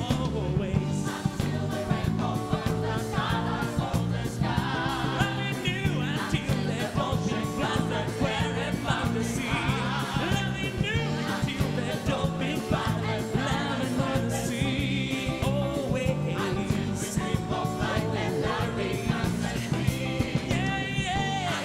always. Until the rainbow from the colors of the sky. Loving you until the ocean floods the square and found the sea. Loving you until the dolphin flies, loving on the sea. Always. Until the rainbow flies and loving on the sea. Yeah, yeah,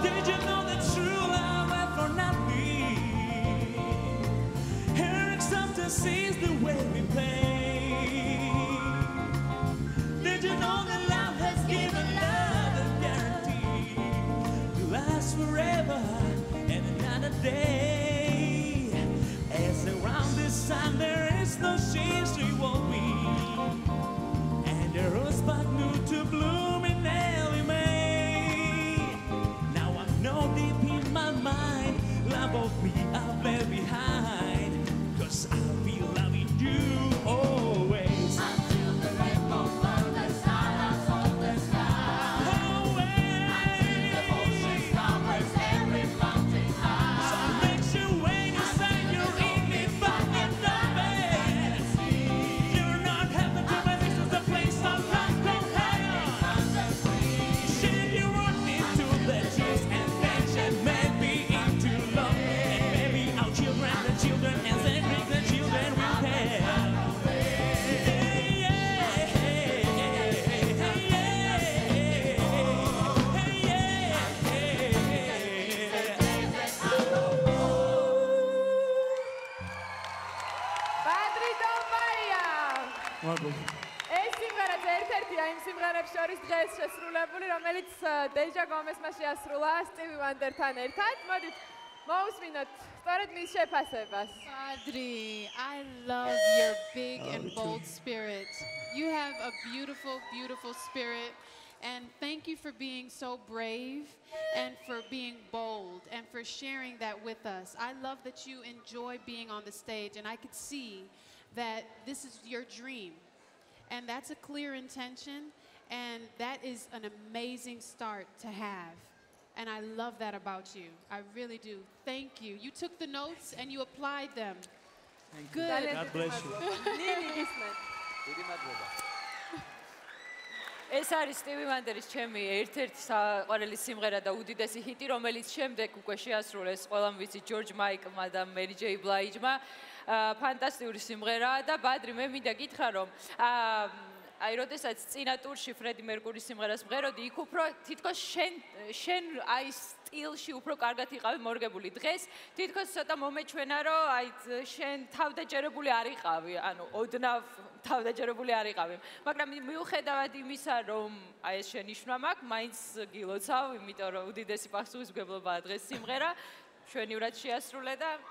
Did you know that true love went for nothing? Her acceptance is the way we pay. Did you know that love has given love a guarantee to last forever and another day? As around the sun there is no change revolving, and the rosebud new to bloom in early May. Now I know deep in my mind, love of me I've left behind, 'cause I'll be loving you always. Until the rainbow from the silence of the sky. Always. Until the ocean covers every mountain high. So makes you wait and say you're in it, but in the bed. You're not heaven to my this is the place of love from heaven. Should you run into the trees and venture maybe into love, and maybe our children, the children, and the great the children will tell. Badri Dolbaya! ეს სიმღერაც ერთ-ერთია იმ სიმღერებს შორის დღეს შესრულებული, რომელიც დეჟა გომესმა შეასრულა სტივი ვანდერთან ერთად. მოდით მოусმინოთ სწორედ მის შეფასებას. Padri, I love your big and bold spirit. You have a beautiful, beautiful spirit. And thank you for being so brave and for being bold and for sharing that with us. I love that you enjoy being on the stage, and I could see that this is your dream. And that's a clear intention, and that is an amazing start to have. And I love that about you. I really do. Thank you. You took the notes and you applied them. Good. God bless you. ეს არის სტივი ვანდერის ჩემი ერთ-ერთი საყვარელი სიმღერა და უდიდესი ჰიტი, რომელიც შემდეგ უკვე შეასრულეს ყველამ ვიცი ჯორჯ მაიკლმა და მერი ჯეი ბლაიჯმა. ფანტასტიკური სიმღერაა და ბადრი, მე მინდა გითხრა, რომ აი, როდესაც წინა ტურში ფრედი მერკურის სიმღერას მღეროდი, იქ უფრო თითქოს შენ აი სტილში უფრო კარგად იყავი მორგებული. დღეს თითქოს ცოტა მომეჩვენა, რომ აი შენ თავდაჯერებული არ იყავი, ანუ ოდნავ თავდაჯერებული არ იყავი. მაგრამ მიუხედავად იმისა, რომ აი ეს შენიშვნა მაქვს, მაინც გილოცავ, იმიტომ რომ უდიდესი პასუხისმგებლობაა დღეს სიმღერა, ჩვენივრად შეასრულე და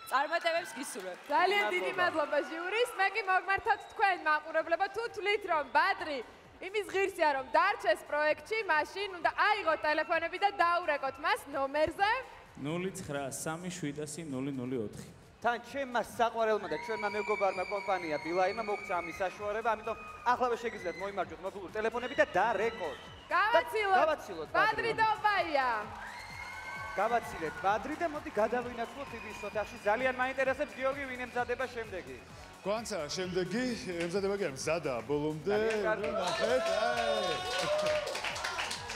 წარმატებებს გისურვებ. ძალიან დიდი მადლობა ჟიურის. მე კი მოგმართოთ თქვენ მაყურებლებო, თუ თვლით რომ ბადრი იმის ღირსია რომ დარჩეს პროექტში, მაშინ უნდა აიღოთ ტელეფონები და დაურეკოთ მას ნომერზე 09777004. თან ჩემმა საყვარელმა და ჩვენმა მეგობარმა კომპანია ბილაიმა მოგცა ამის საშუალება, ამიტომ ახლავე შეგიძლიათ მოიმარჯვოთ მობილური ტელეფონები და დარეკოთ. გავაცილოთ. ბადრი და ობაია. გავაცილეთ ბადრი და მოდი გადავინაცვლოთ ტიბის ოთახში. ძალიან მაინტერესებს გიორგი ვინ ემზადება შემდეგი. გვანცა შემდეგი ემზადება კი არ მზადაა ბოლომდე. ნახეთ.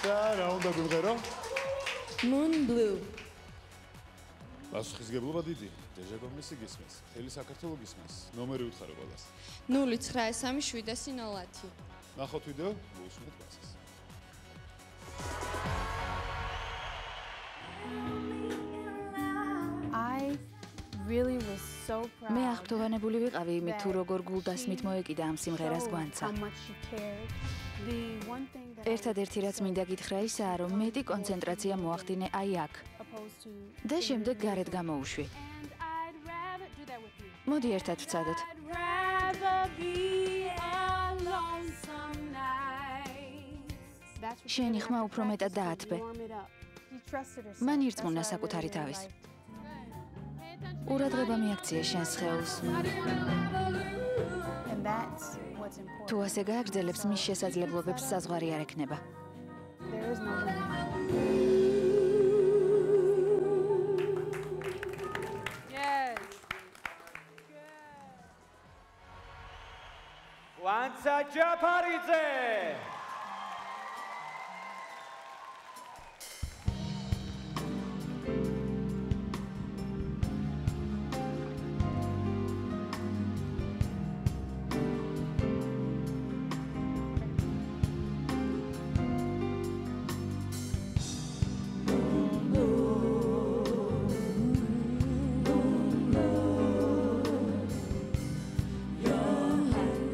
და რა უნდა გვიმღერო? Moon Blue. პასუხისმგებლობა დიდი. დეჟა გომესი გისმენს. მთელი საქართველო გისმენს. ნომერი უთხარი ყველას. 093770. ნახოთ ვიდეო, მოусმინეთ გასას. I really was so proud. მე აღფრთოვანებული ვიყავი იმით, თუ როგორ გულდასმით მოეკიდა ამ სიმღერას გვანცა. ერთადერთი რაც მინდა გითხრა ისაა, რომ მეტი კონცენტრაცია მოახდინე აი აქ. და შემდეგ გარეთ გამოუშვი. მოდი ერთად ვცადოთ. შენი ხმა უფრო მეტად დაათბე. მან ირწმუნა საკუთარი თავის. ურადღება მიაქცია შენს სხეულს. თუ ასე გააგრძელებს, მის შესაძლებლობებს საზღვარი არ ექნება. ვანცა ჯაფარიძე!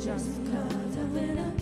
Just 'cause I've been up.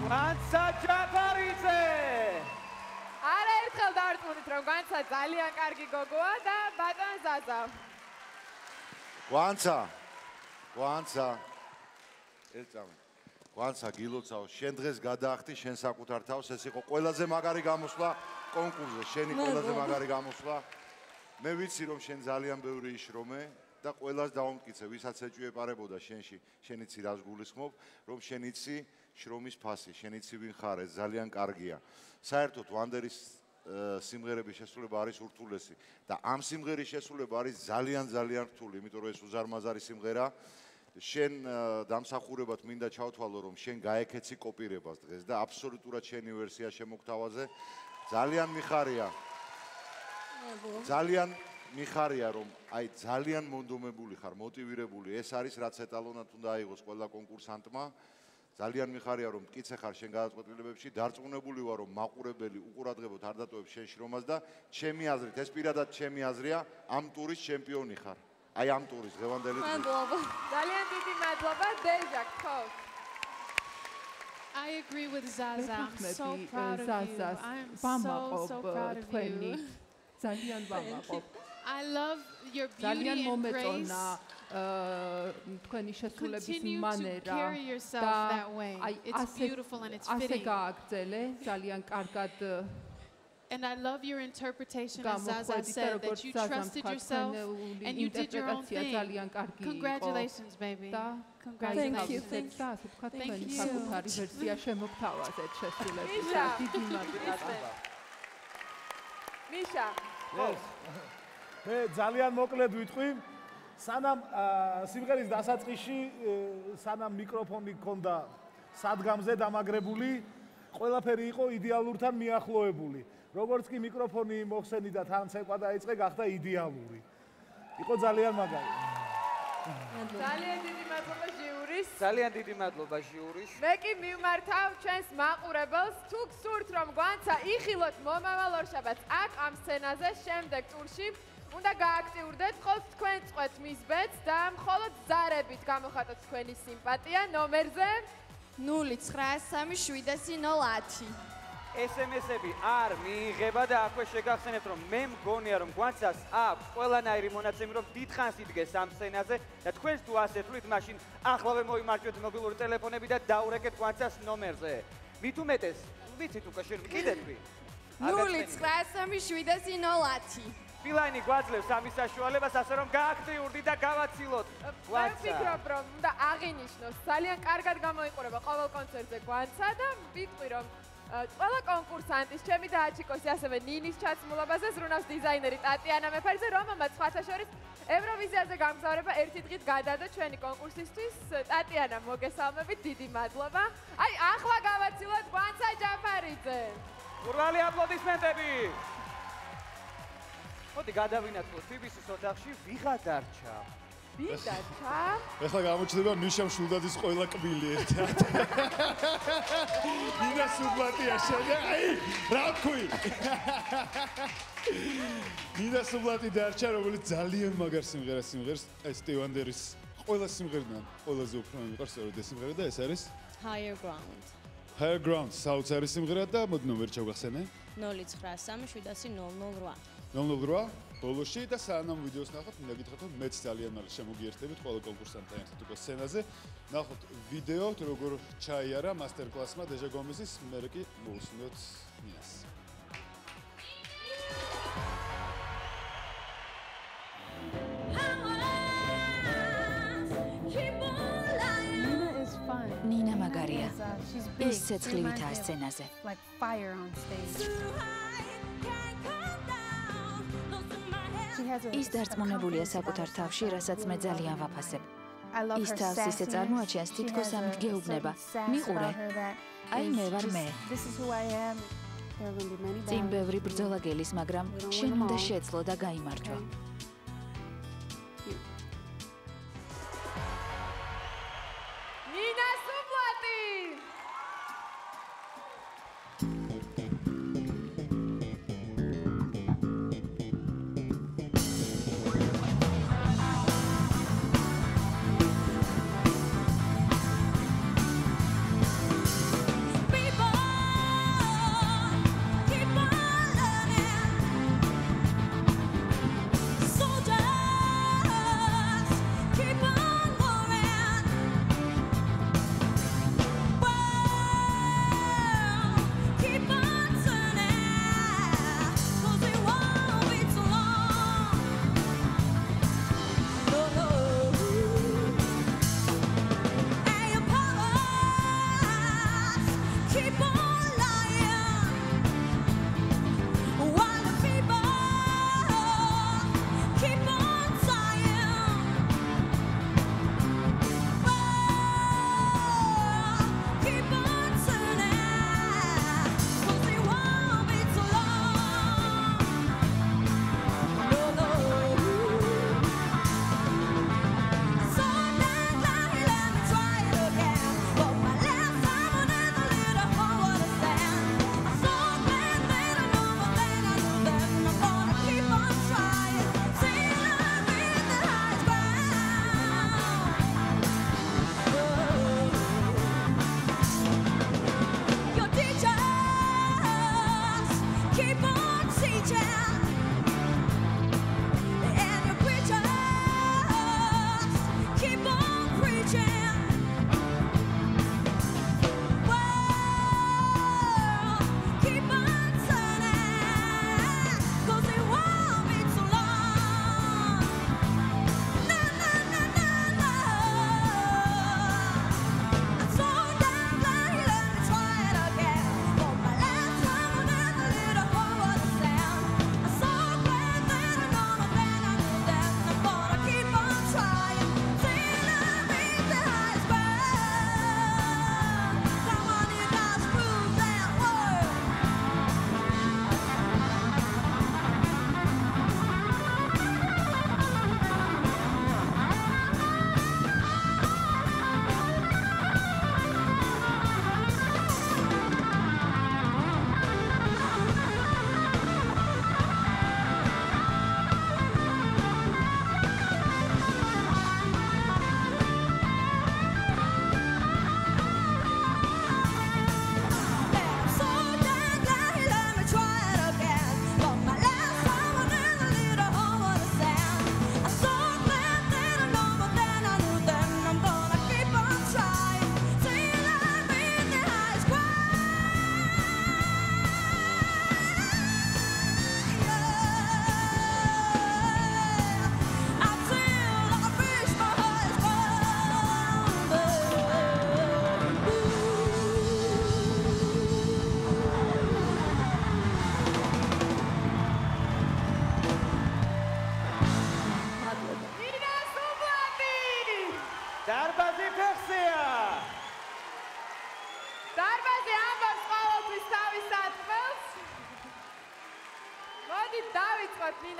კვანცა ჯაფარიძე. არაერთხელ დარწმუნდით, რომ კვანცა ძალიან კარგი გოგოა და ბატონ ზაზა. კვანცა. კვანცა გილოცავ, შენ დღეს გადაახტი შენ საკუთარ თავს, ეს იყო ყველაზე მაგარი გამოსვლა კონკურსზე, შენი ყველაზე მაგარი გამოსვლა. მე ვიცი რომ შენ ძალიან ბევრი იშრომე და ყველას დავამტკიცე, ვისაც ეჭვი ეპარებოდა შენში, შენ იცი რას გულისხმობ, რომ შენ იცი შრომის ფასი, შენ იცი ვინ ხარ, ეს ძალიან კარგია. საერთოდ ვანდერის სიმღერების შესრულება არის ურთულესი და ამ სიმღერის შესრულება არის ძალიან რთული, იმიტომ რომ ეს უზარმაზარი სიმღერა. შენ დამსახურებად მინდა ჩავთვალო, რომ შენ გაეკეცი კოპირებას დღეს და აბსოლუტურად შენი ვერსია შემოგთავაზე. ძალიან მიხარია, რომ აი ძალიან მონდომებული ხარ, მოტივირებული. ეს არის რაც ეტალონად უნდა აიღოს ყველა კონკურსანტმა. ძალიან მიხარია, რომ მტკიცე ხარ შენ გადაწყვეტილებებში, დარწმუნებული ვარ, რომ მაყურებელი უყურადღებოდ არ დატოვებს შენ შრომას და ჩემი აზრით, ეს პირადად ჩემი აზრია, ამ ტურის ჩემპიონი ხარ. აი ამ ტურის ღევანდელი. მადლობა. ძალიან დიდი მადლობა, დეჟა, გქოს. I agree with Zaza. I'm so proud of you. I'm so proud of you. ძალიან ვამაყობ. I love your beauty and grace. თქვენი შესრულების მანერა that way. It's beautiful and it's fitting. ასე გააგრძელე, ძალიან კარგად. And I love your interpretation, as Zaza said, that you trusted yourself and you did your own thing. Congratulations, baby. Thank you. Misha. მე ძალიან მოკლედ ვიტყვი. სანამ სიმღერის დასაწყისში, სანამ მიკროფონი გქონდა სადგამზე დამაგრებული, ყველაფერი იყო იდეალურთან მიახლოებული. როგორც კი მიკროფონი მოხსენიდა, თან ცეკვა დაიწყე, გახდა იდეალური. იყო ძალიან მაგარი. ძალიან დიდი მადლობა ჟიურის. ძალიან დიდი მადლობა ჟიურის. მე კი მივმართავ ჩვენს მაყურებელს, თუ გსურთ რომ გვანცა იხილოთ მომავალ ორშაბათს აქ ამ სცენაზე შემდეგ ტურში, უნდა გააქტიურდეთ, ხოლმე თქვენ წყვეთ მის ბედს და მხოლოდ ზარებით გამოხატოთ თქვენი სიმპათია ნომერზე 0933710. SMS-ები არ მიიღება და აქვე შეგახსენებთ, რომ მე მგონია, რომ გვანცას აქვს ყველანაირი მონაცემი, რომ დიდხანს იდგეს ამ სცენაზე და თქვენს თუ ასე თვლით, მაშინ ახლავე მოიმარჯვეთ მობილური ტელეფონები და დაურეკეთ გვანცას ნომერზე. მით უმეტეს, ვიცით უკვე შენ კიდე თქვი. 0933710. ფილაინი გვაძლევს ამის საშუალებას, ასე რომ გააქტიურდით და გავაცილოთ გვანცა. მე ვფიქრობ, რომ უნდა აღინიშნოს, ძალიან კარგად გამოიყურება ყოველ კონცერტზე გვანცა და ვიტყვი, რომ ყველა კონკურსანტის, ჩემი და აჩიკოსი, ასევე ნინის ჩაცმულობაზე ზრუნავს დიზაინერი ტატიანა მეფარიძე, რომელმაც სხვათა შორის ევროვიზიაზე გამგზავრება ერთი დღით გადაადო ჩვენი კონკურსისთვის. ტატიანა, მოგესალმებით, დიდი მადლობა. აი, ახლა გავაცილოთ კვანცა ჯაფარიძე. ურვალი აპლოდისმენტები. მოდი გადავინაცვლოთ BBC-ის ოთახში, ვიღა დარჩა. ვინ დარჩა? ეხლა გამოჩნდება მიშამ შულდაძის ყველა კბილი ერთად. დინა სუბლატია შედა, აი, რა ვქვი? დინა სუბლატი დარჩა, რომელიც ძალიან მაგარ სიმღერას Stevie Wonderis ყველა სიმღერიდან ყველაზე უფრო მიყვარს სწორედ ეს სიმღერა და ეს არის Higher Ground. Higher Ground, საოცარი სიმღერა და მოდი ნომერი ჩავგახსენე. 093371008. 008 ბოლოში და სანამ ვიდეოს ნახოთ, მინდა გითხრათ, რომ მეც ძალიან მალე შემოგიერთდებით ყველა კონკურსანტთან ერთად უკვე სცენაზე. ნახოთ ვიდეო, როგორ ჩაიარა მასტერ-კლასმა დეჟა გომეზის, მერე კი მოусმინოთ ნიას. ნინა მაგარია. ის ცეცხლივითაა სცენაზე. Like fire on stage. ის დარწმუნებულია საკუთარ თავში, რასაც მე ძალიან ვაფასებ. ის თავს ისე წარმოაჩენს, თითქოს ამით გეუბნება. მიყურე. აი მე ვარ მე. წინ ბევრი ბრძოლა გელის, მაგრამ შენ უნდა შეძლო და გაიმარჯვა. ნინა სუბლატი! Be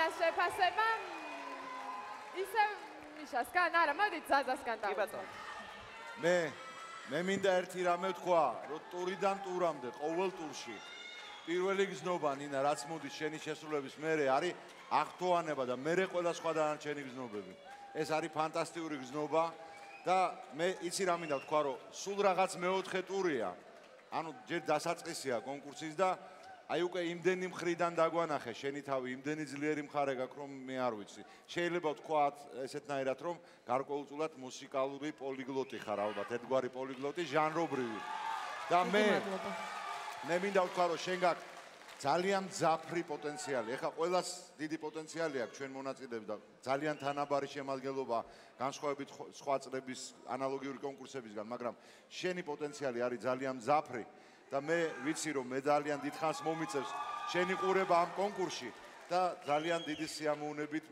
ნინას შეფასება ისევ მიშასგან, არა, მოდით ზაზასგან დავიწყოთ. მე მინდა ერთი რამე ვთქვა, რომ ტურიდან ტურამდე ყოველ ტურში პირველი გზნობა ნინა, რაც მოდის შენი შესრულების მერე არის აღთოვანება და მერე ყველა სხვა დანარჩენი გზნობები. ეს არის ფანტასტიკური გზნობა და მე იცი რა მინდა ვთქვა, რომ სულ რაღაც მეოთხე ტურია. ანუ ჯერ დასაწყისია კონკურსის და აი უკვე იმდენი მხრიდან დაგვანახე შენი თავი, იმდენი ძლიერი მხარე გაქვს, რომ მე არ ვიცი. შეიძლება ვთქვათ ესეთნაირად, რომ გარკვეულწილად მუსიკალური პოლიგლოტი ხარ ალბათ, ერთგვარი პოლიგლოტი, ჟანრობრივი. და მე მინდა ვთქვა, რომ შენ გაქვს ძალიან მძაფრი პოტენციალი. ეხლა ყველას დიდი პოტენციალი აქვს ჩვენ მონაწილეებს და ძალიან თანაბარი შემადგენლობა განსხვავებით სხვა წლების ანალოგიური კონკურსებისგან, მაგრამ შენი პოტენციალი არის ძალიან მძაფრი და მე ვიცი, რომ მე ძალიან დიდხანს მომიწევს შენი ყურება ამ კონკურსში და ძალიან დიდი სიამოვნებით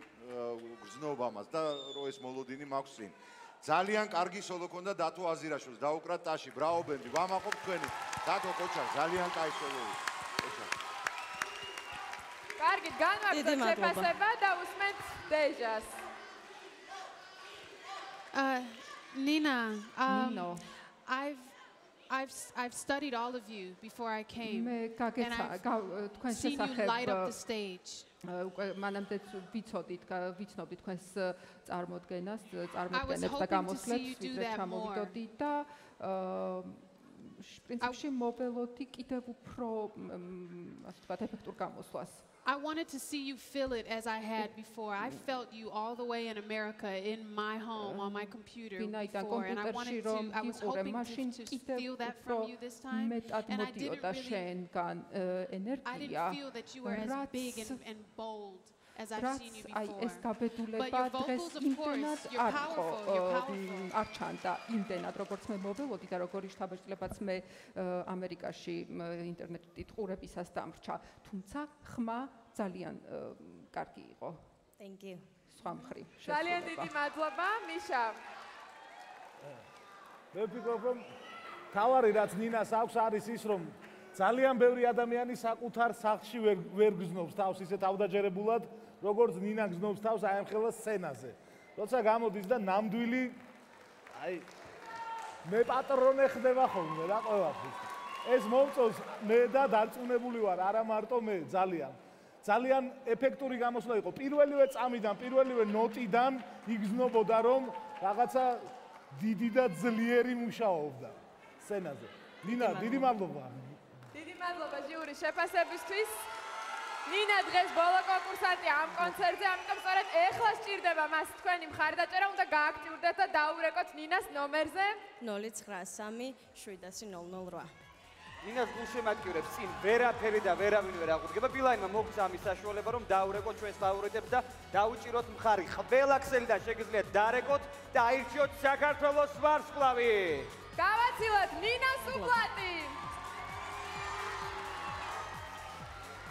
გრძნობამას და რომ ეს მოლოდინი მაქვს წინ. ძალიან კარგი სოლო ქონდა დათო აზირაშვილს, დაუკრა ტაში, ბრავო ბენდი, ვამაყობ თქვენი. დათო კოჩა, ძალიან კაი სოლოა. კარგით, განვაგრძობთ შეფასება და უსმენთ დეჟას. Nina, I've studied all of you before I came. And I've seen you light up the stage. მანამდე ვიცოდით თქვენს წარმოდგენას და გამოსვლებს ვიდრე ჩამოვიდოდი და პრინციპში მოველოდი კიდევ უფრო ასე ვთქვათ ეფექტურ გამოსვლას. I wanted to see you feel it as I had before. I felt you all the way in America in my home on my computer before, and I was hoping to feel that from you this time. And I didn't feel that you were as big and bold as I've seen you before. But your vocals, of course, you're powerful. არ ჩანდა იმდენად, როგორც მე მოველოდი და როგორი შთაბეჭდილებაც მე ამერიკაში ინტერნეტით ყურებისას დამრჩა, თუმცა ხმა ძალიან კარგი იყო. Thank you. სხვა მხრივ. ძალიან დიდი მადლობა, მიშა. მე ვფიქრობ, რომ თავარი რაც ნინას აქვს არის ის, რომ ძალიან ბევრი ადამიანი საკუთარ სახლში ვერ გზნობს თავს ისე თავდაჯერებულად, როგორც ნინა გზნობს თავს აი ამ ხელა სცენაზე. როცა გამოდის და ნამდვილი აი მე პატრონე ხდება ხოლმე რა ყველაფრის. ეს მომწონს მე და დარწმუნებული ვარ, არა მარტო მე, ძალიან ეფექტური გამოსვლა იყო. პირველივე წამიდან, პირველივე ნოტიდან იგზნობოდა, რომ რაღაცა დიდი და ძლიერი მუშაობდა სცენაზე. ნინა, დიდი მადლობა. დიდი მადლობა ჟიურის შეფასებისთვის. ნინა დღეს ბოლო კონკურსანტი ამ კონცერტზე, ამიტომ სწორედ ეხლა სჭირდება მას თქვენი მხარდაჭერა, უნდა გააქტიურდეთ და დაურეკოთ ნინას ნომერზე 093 700 ნინას გულშემატკივრებს წინ ვერაფერი და ვერავინ ვერ აღუდგება. ბილაინმა მოგცა ამის საშუალება, რომ დაურეკოთ ჩვენს ფავორიტებს და დაუჭიროთ მხარი. ყველა ქსელიდან შეგიძლიათ დარეკოთ და აირჩიოთ საქართველოს ვარსკვლავი. გავაცილოთ ნინას უპლატი.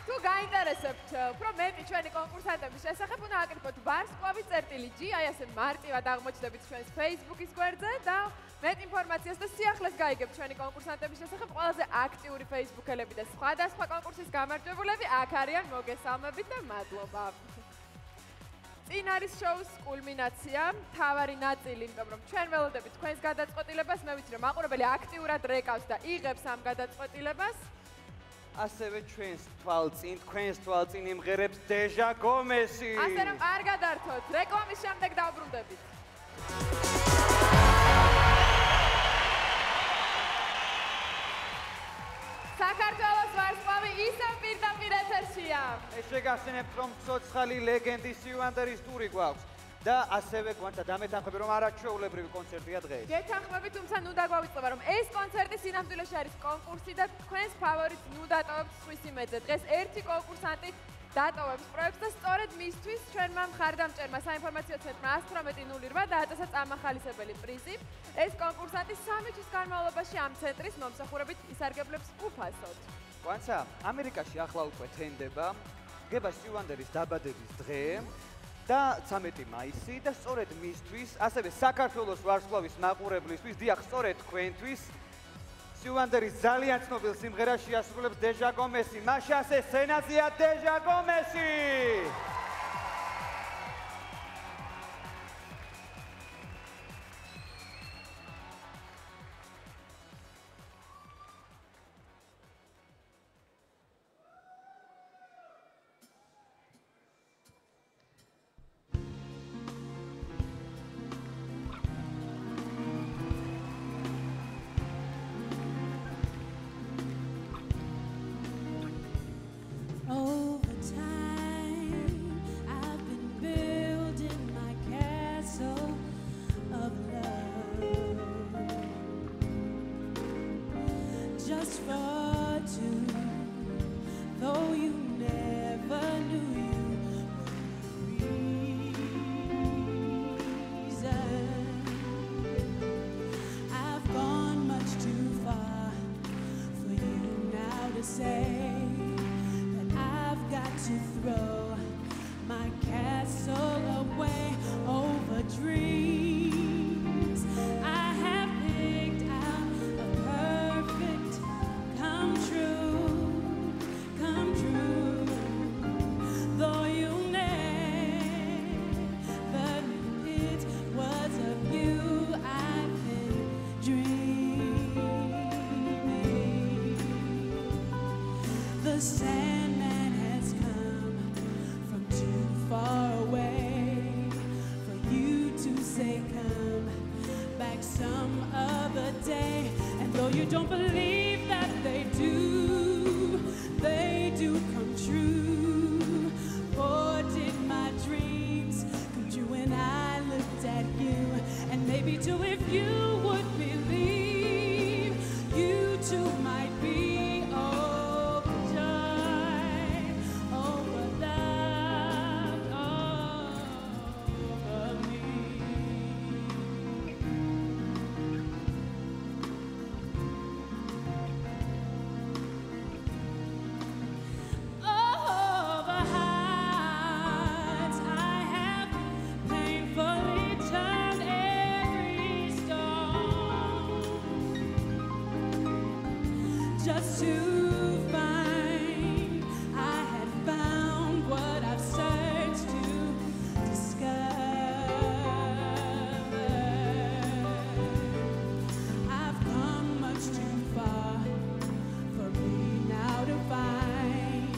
თუ გაინტერესებთ უფრო მეტი ჩვენი კონკურსანტების შესახებ, უნდა აკრიფოთ ვარსკვლავი.g, აი ასე მარტივად აღმოჩნდებით ჩვენს Facebook-ის გვერდზე და მეტ ინფორმაციას და სიახლეს გაიგებთ ჩვენი კონკურსანტების შესახებ. ყველაზე აქტიური Facebook-ელები და სხვადასხვა კონკურსის გამარჯვებულები აქ არიან, მოგესალმებით და მადლობა. წინ არის შოუს კულმინაცია, მთავარი ნაწილი, იმიტომ რომ ჩვენ ველოდებით თქვენს გადაწყვეტილებას, მე ვიცი რომ მაყურებელი აქტიურად რეკავს და იღებს ამ გადაწყვეტილებას. ასევე ჩვენს თვალწინ იმღერებს დეჟა გომესი. ასე რომ კარგად დართოთ, რეკლამის შემდეგ დავბრუნდებით. საქართველოს ვარსკვლავი ისევ პირდაპირ ეთერშია. ეს შეგახსენებთ, რომ ცოცხალი ლეგენდის სიუანდერის ტური გვაქვს. და ასევე გვანთა დამეთანხმები, რომ არაჩვეულებრივი კონცერტია დღეს. გეთანხმები, თუმცა ნუ დაგვავიწყდება, რომ ეს კონცერტი სინამდვილეში არის კონკურსი და თქვენს ფავორიტს ნუ დატოვებთ სხვის იმედზე. დღეს ერთი კონკურსანტი დატოვებს პროექტს და სწორედ მისთვის ჩვენმა მხარდამჭერმა საინფორმაციო ცენტრმა 118.08 დააწესა წამახალისებელი პრიზი. ეს კონკურსანტი 3 თვის განმავლობაში ამ ცენტრის მომსახურებით ისარგებლებს უფასოდ. გვანცა, ამერიკაში ახლა უკვე თენდება გება სიუანდერის დაბადების დღე. და 13 მაისი და სწორედ მისთვის, ასევე საქართველოს ვარსკვლავის მაყურებლისთვის, დიახ, სწორედ თქვენთვის სიუანდერის ძალიან ცნობილ სიმღერას შეასრულებს დეჟა გომესი. მაშასე სცენაზეა დეჟა გომესი. just for two, though you never knew you were reason. I've gone much too far for you now to say that I've got to throw my castle away over dreams. I have picked out a perfect come true, though you never knew it was of you I've been dreaming. The Sandman has come from too far away for you to say come back some other day. And though you don't believe that they do come true. Or did my dreams come true when I looked at you? And maybe too, if you would believe, you too might be overjoyed over love over me. Oh, the heights I have painfully turned every stone just to find I had found what I've searched to discover. I've come much too far for me now to find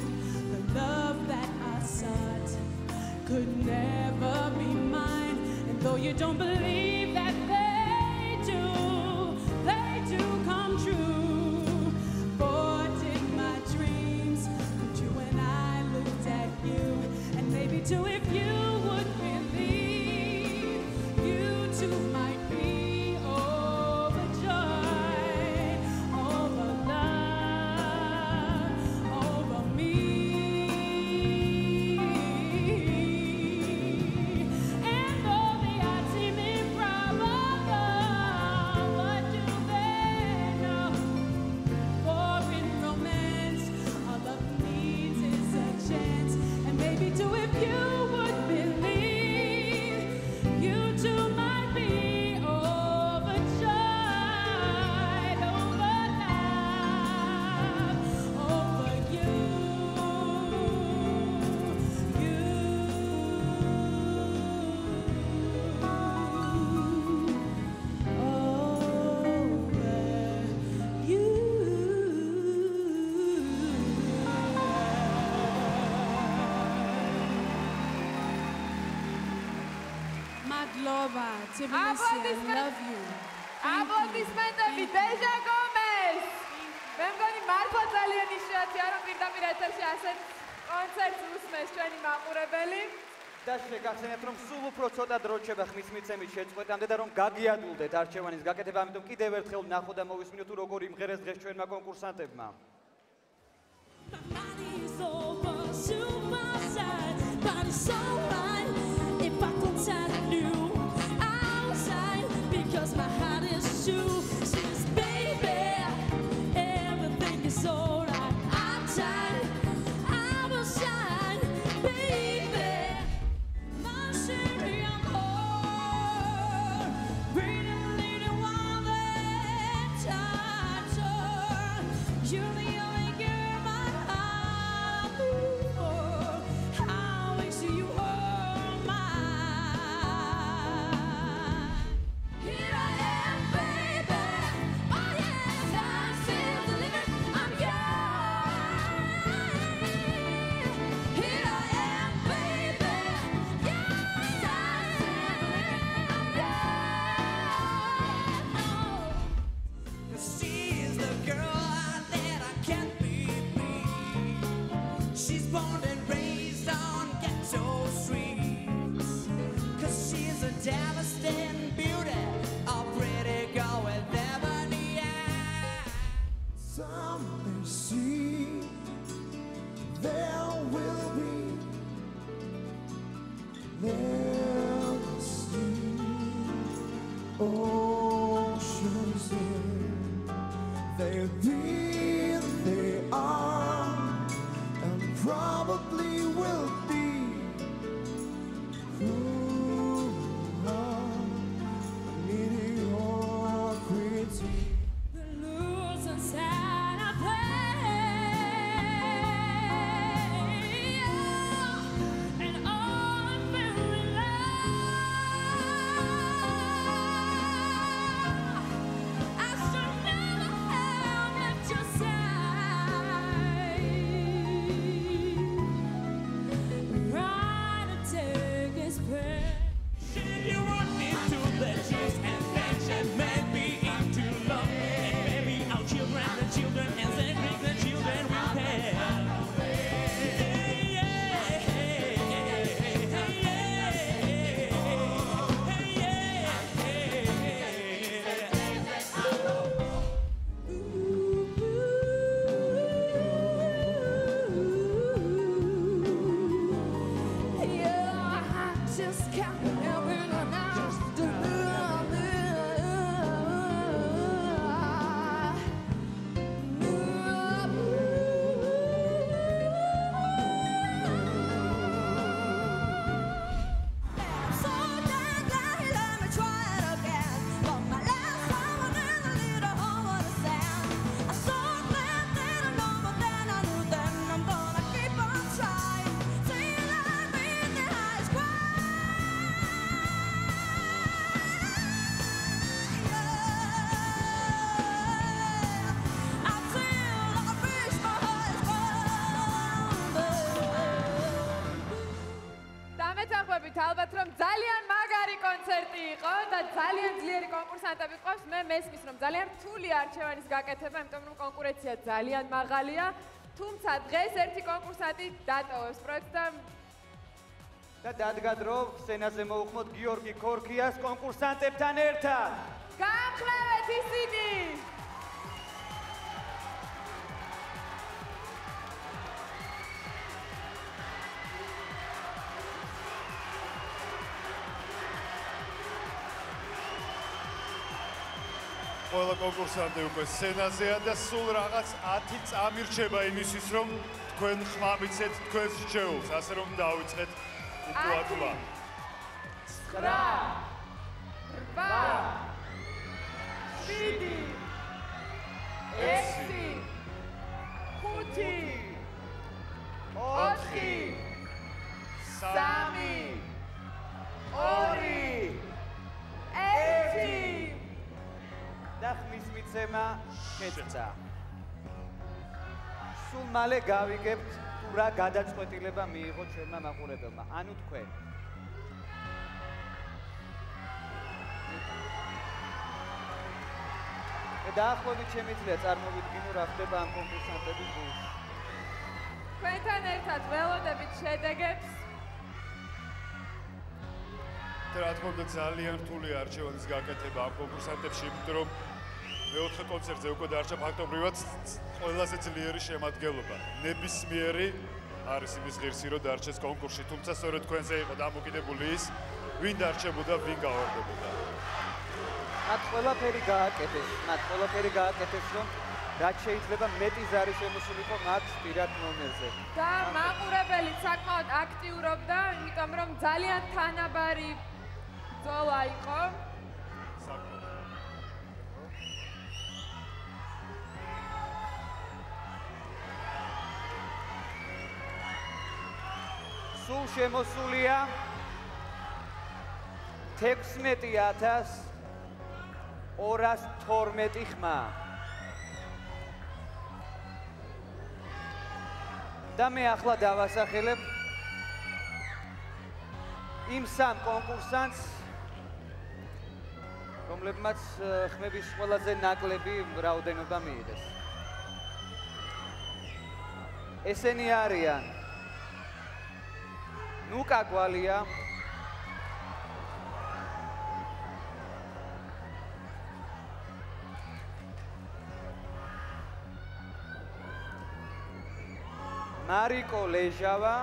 the love that I sought could never be mine. And though you don't believe that they do come true. For did my dreams come true when I looked at you? And maybe too, if you would believe, you too might be overjoyed over love over me. And though the odds seem improbable, what do they know? For in romance, all love needs is a chance. And maybe too, if you would believe, you too might be overjoyed over love over you. Madlova, Tbilisi, I love you. აპლოდისმენტები დეჟა გომეს. მე მგონი მართლა ძალიან იშვიათია რომ პირდაპირ ეთერში ასეთ კონცერტს უსმენს ჩვენი მაყურებელი. და შეგახსენებთ რომ სულ უფრო ცოტა დრო რჩება ხმის მიცემის შეწყვეტამდე და რომ გაგიადულდეთ არჩევანის გაკეთება, ამიტომ კიდევ ერთხელ ვნახოთ და მოვისმინოთ თუ როგორ იმღერეს დღეს ჩვენმა კონკურსანტებმა. Body's over, super side, body's so right. If I could tell you outside, because my heart is true. She's baby, everything is alright. I'm tired, I will shine, baby. My sherry, I'm whole, breathing, leading wild and tight. You're the only girl my heart. I wish you were mine. They've been, they are, and probably will be who are mediocrity. The losing side I play, and all I'm feeling I should never have left your side. Right to take his breath. You want me to let chase and passion, maybe into love, and maybe our children, the children, and then bring the children will pay. Yeah, I just can't help it now. დამეთანხმებით ალბათ რომ ძალიან მაგარი კონცერტი იყო და ძალიან ძლიერი კონკურსანტები ყავს. მე მესმის რომ ძალიან რთული არჩევანის გაკეთება, იმიტომ რომ კონკურენცია ძალიან მაღალია. თუმცა დღეს ერთი კონკურსანტი დატოვებს პროექტს და დადგა დრო სცენაზე მოუხმოთ გიორგი ქორქიას კონკურსანტებთან ერთად. გაამხნევეთ ისინი! ყველა კონკურსანტი უკვე სცენაზეა და სულ რაღაც 10 წამი რჩება იმისთვის, რომ თქვენ ხმა მიცეთ თქვენს რჩეულს, ასე რომ დავიწყეთ უკუათვა. 9 და ხმის მიცემა შეწყდა. სულ მალე გავიგებთ თუ რა გადაწყვეტილება მიიღო ჩვენმა მაყურებელმა, ანუ თქვენ. დაახლოებით შემიძლია წარმოვიდგინო რა ხდება ამ კონკურსანტების გულში. თქვენთან ერთად ველოდებით შედეგებს. რა თქმა უნდა ძალიან რთული არჩევანის გაკეთება ამ კონკურსანტებში, იმიტომ რომ მეოთხე კონცერტზე უკვე დარჩა ფაქტობრივად ყველაზე ძლიერი შემადგენლობა. ნებისმიერი არის იმის ღირსი, რომ დარჩეს კონკურსში, თუმცა სწორედ თქვენზე იყო დამოკიდებული ის, ვინ დარჩებოდა, ვინ გავარდებოდა. მათ ყველაფერი გააკეთეს, რომ რაც შეიძლება მეტი ზარი შემოსულიყო მათ პირად ნომერზე. და მაყურებელი საკმაოდ აქტიურობდა, იმიტომ რომ ძალიან თანაბარი ბრძოლა იყო. სულ შემოსულია 16212 ხმა. და მე ახლა დავასახელებ იმ სამ კონკურსანტს, რომლებმაც ხმების ყველაზე ნაკლები რაოდენობა მიიღეს. ესენი არიან ნუკა გვალია, მარიკო ლეჟავა,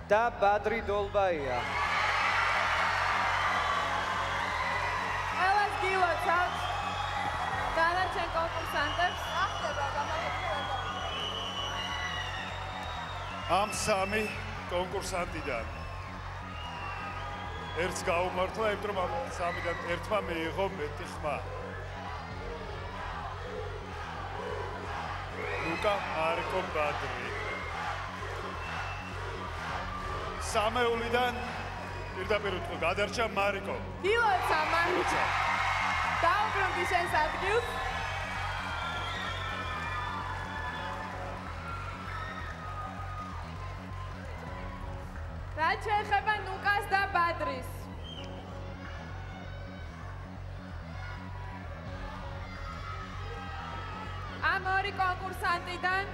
და ბადრი დოლბაია. ყველას გილოცავთ. დანარჩენ კონკურსანტებს. ამ სამი კონკურსანტიდან ერთს გაუმართლა, იმიტომ რომ ამ სამიდან ერთმა მიიღო მეტი ხმა. ლუკა მარკო ბადრი. სამეულიდან პირდაპირ უთხრა გადარჩა მარიკო. გილოცა მარიკო. დაუბრუნდი შენს ადგილს. რაც შეეხება ნუკას და ბადრის. ამ ორი კონკურსანტიდან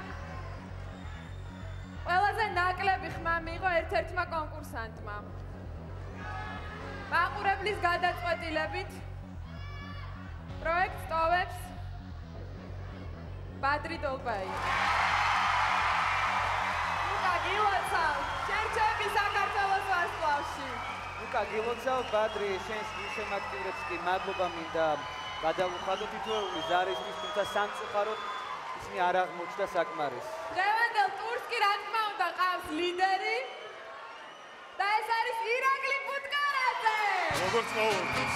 ყველაზე ნაკლები ხმა მიიღო ერთ-ერთმა კონკურსანტმა. მაყურებლის გადაწყვეტილებით პროექტს ტოვებს ბადრი დოლბაია. ნუკა გილოცავ, შერჩები საქართველოს ვარსკვლავში. ნუკა გილოცავ, ბადრი შენს გულშემატკივრებს კი მადლობა მინდა გადავუხადო თითოეული ზარისთვის, თუმცა სამწუხაროდ ისინი არ აღმოჩნდა საკმარის. დღევანდელ ტურს კი რა თქმა უნდა ყავს ლიდერი და ეს არის ირაკლი პუტკარაძე. როგორც მოულოდნელს.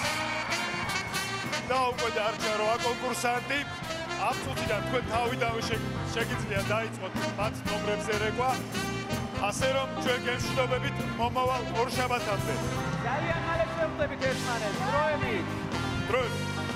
და უკვე დარჩა რვა კონკურსანტი. ამ წუთიდან თქვენ თავიდანვე შეგიძლია დაიწყოთ მათ ნომრებზე რეკვა. ასე რომ ჩვენ გემშვიდობებით მომავალ ორ შაბათამდე. ძალიან მალე შევხვდებით ერთმანეთს. დროებით. დროებით.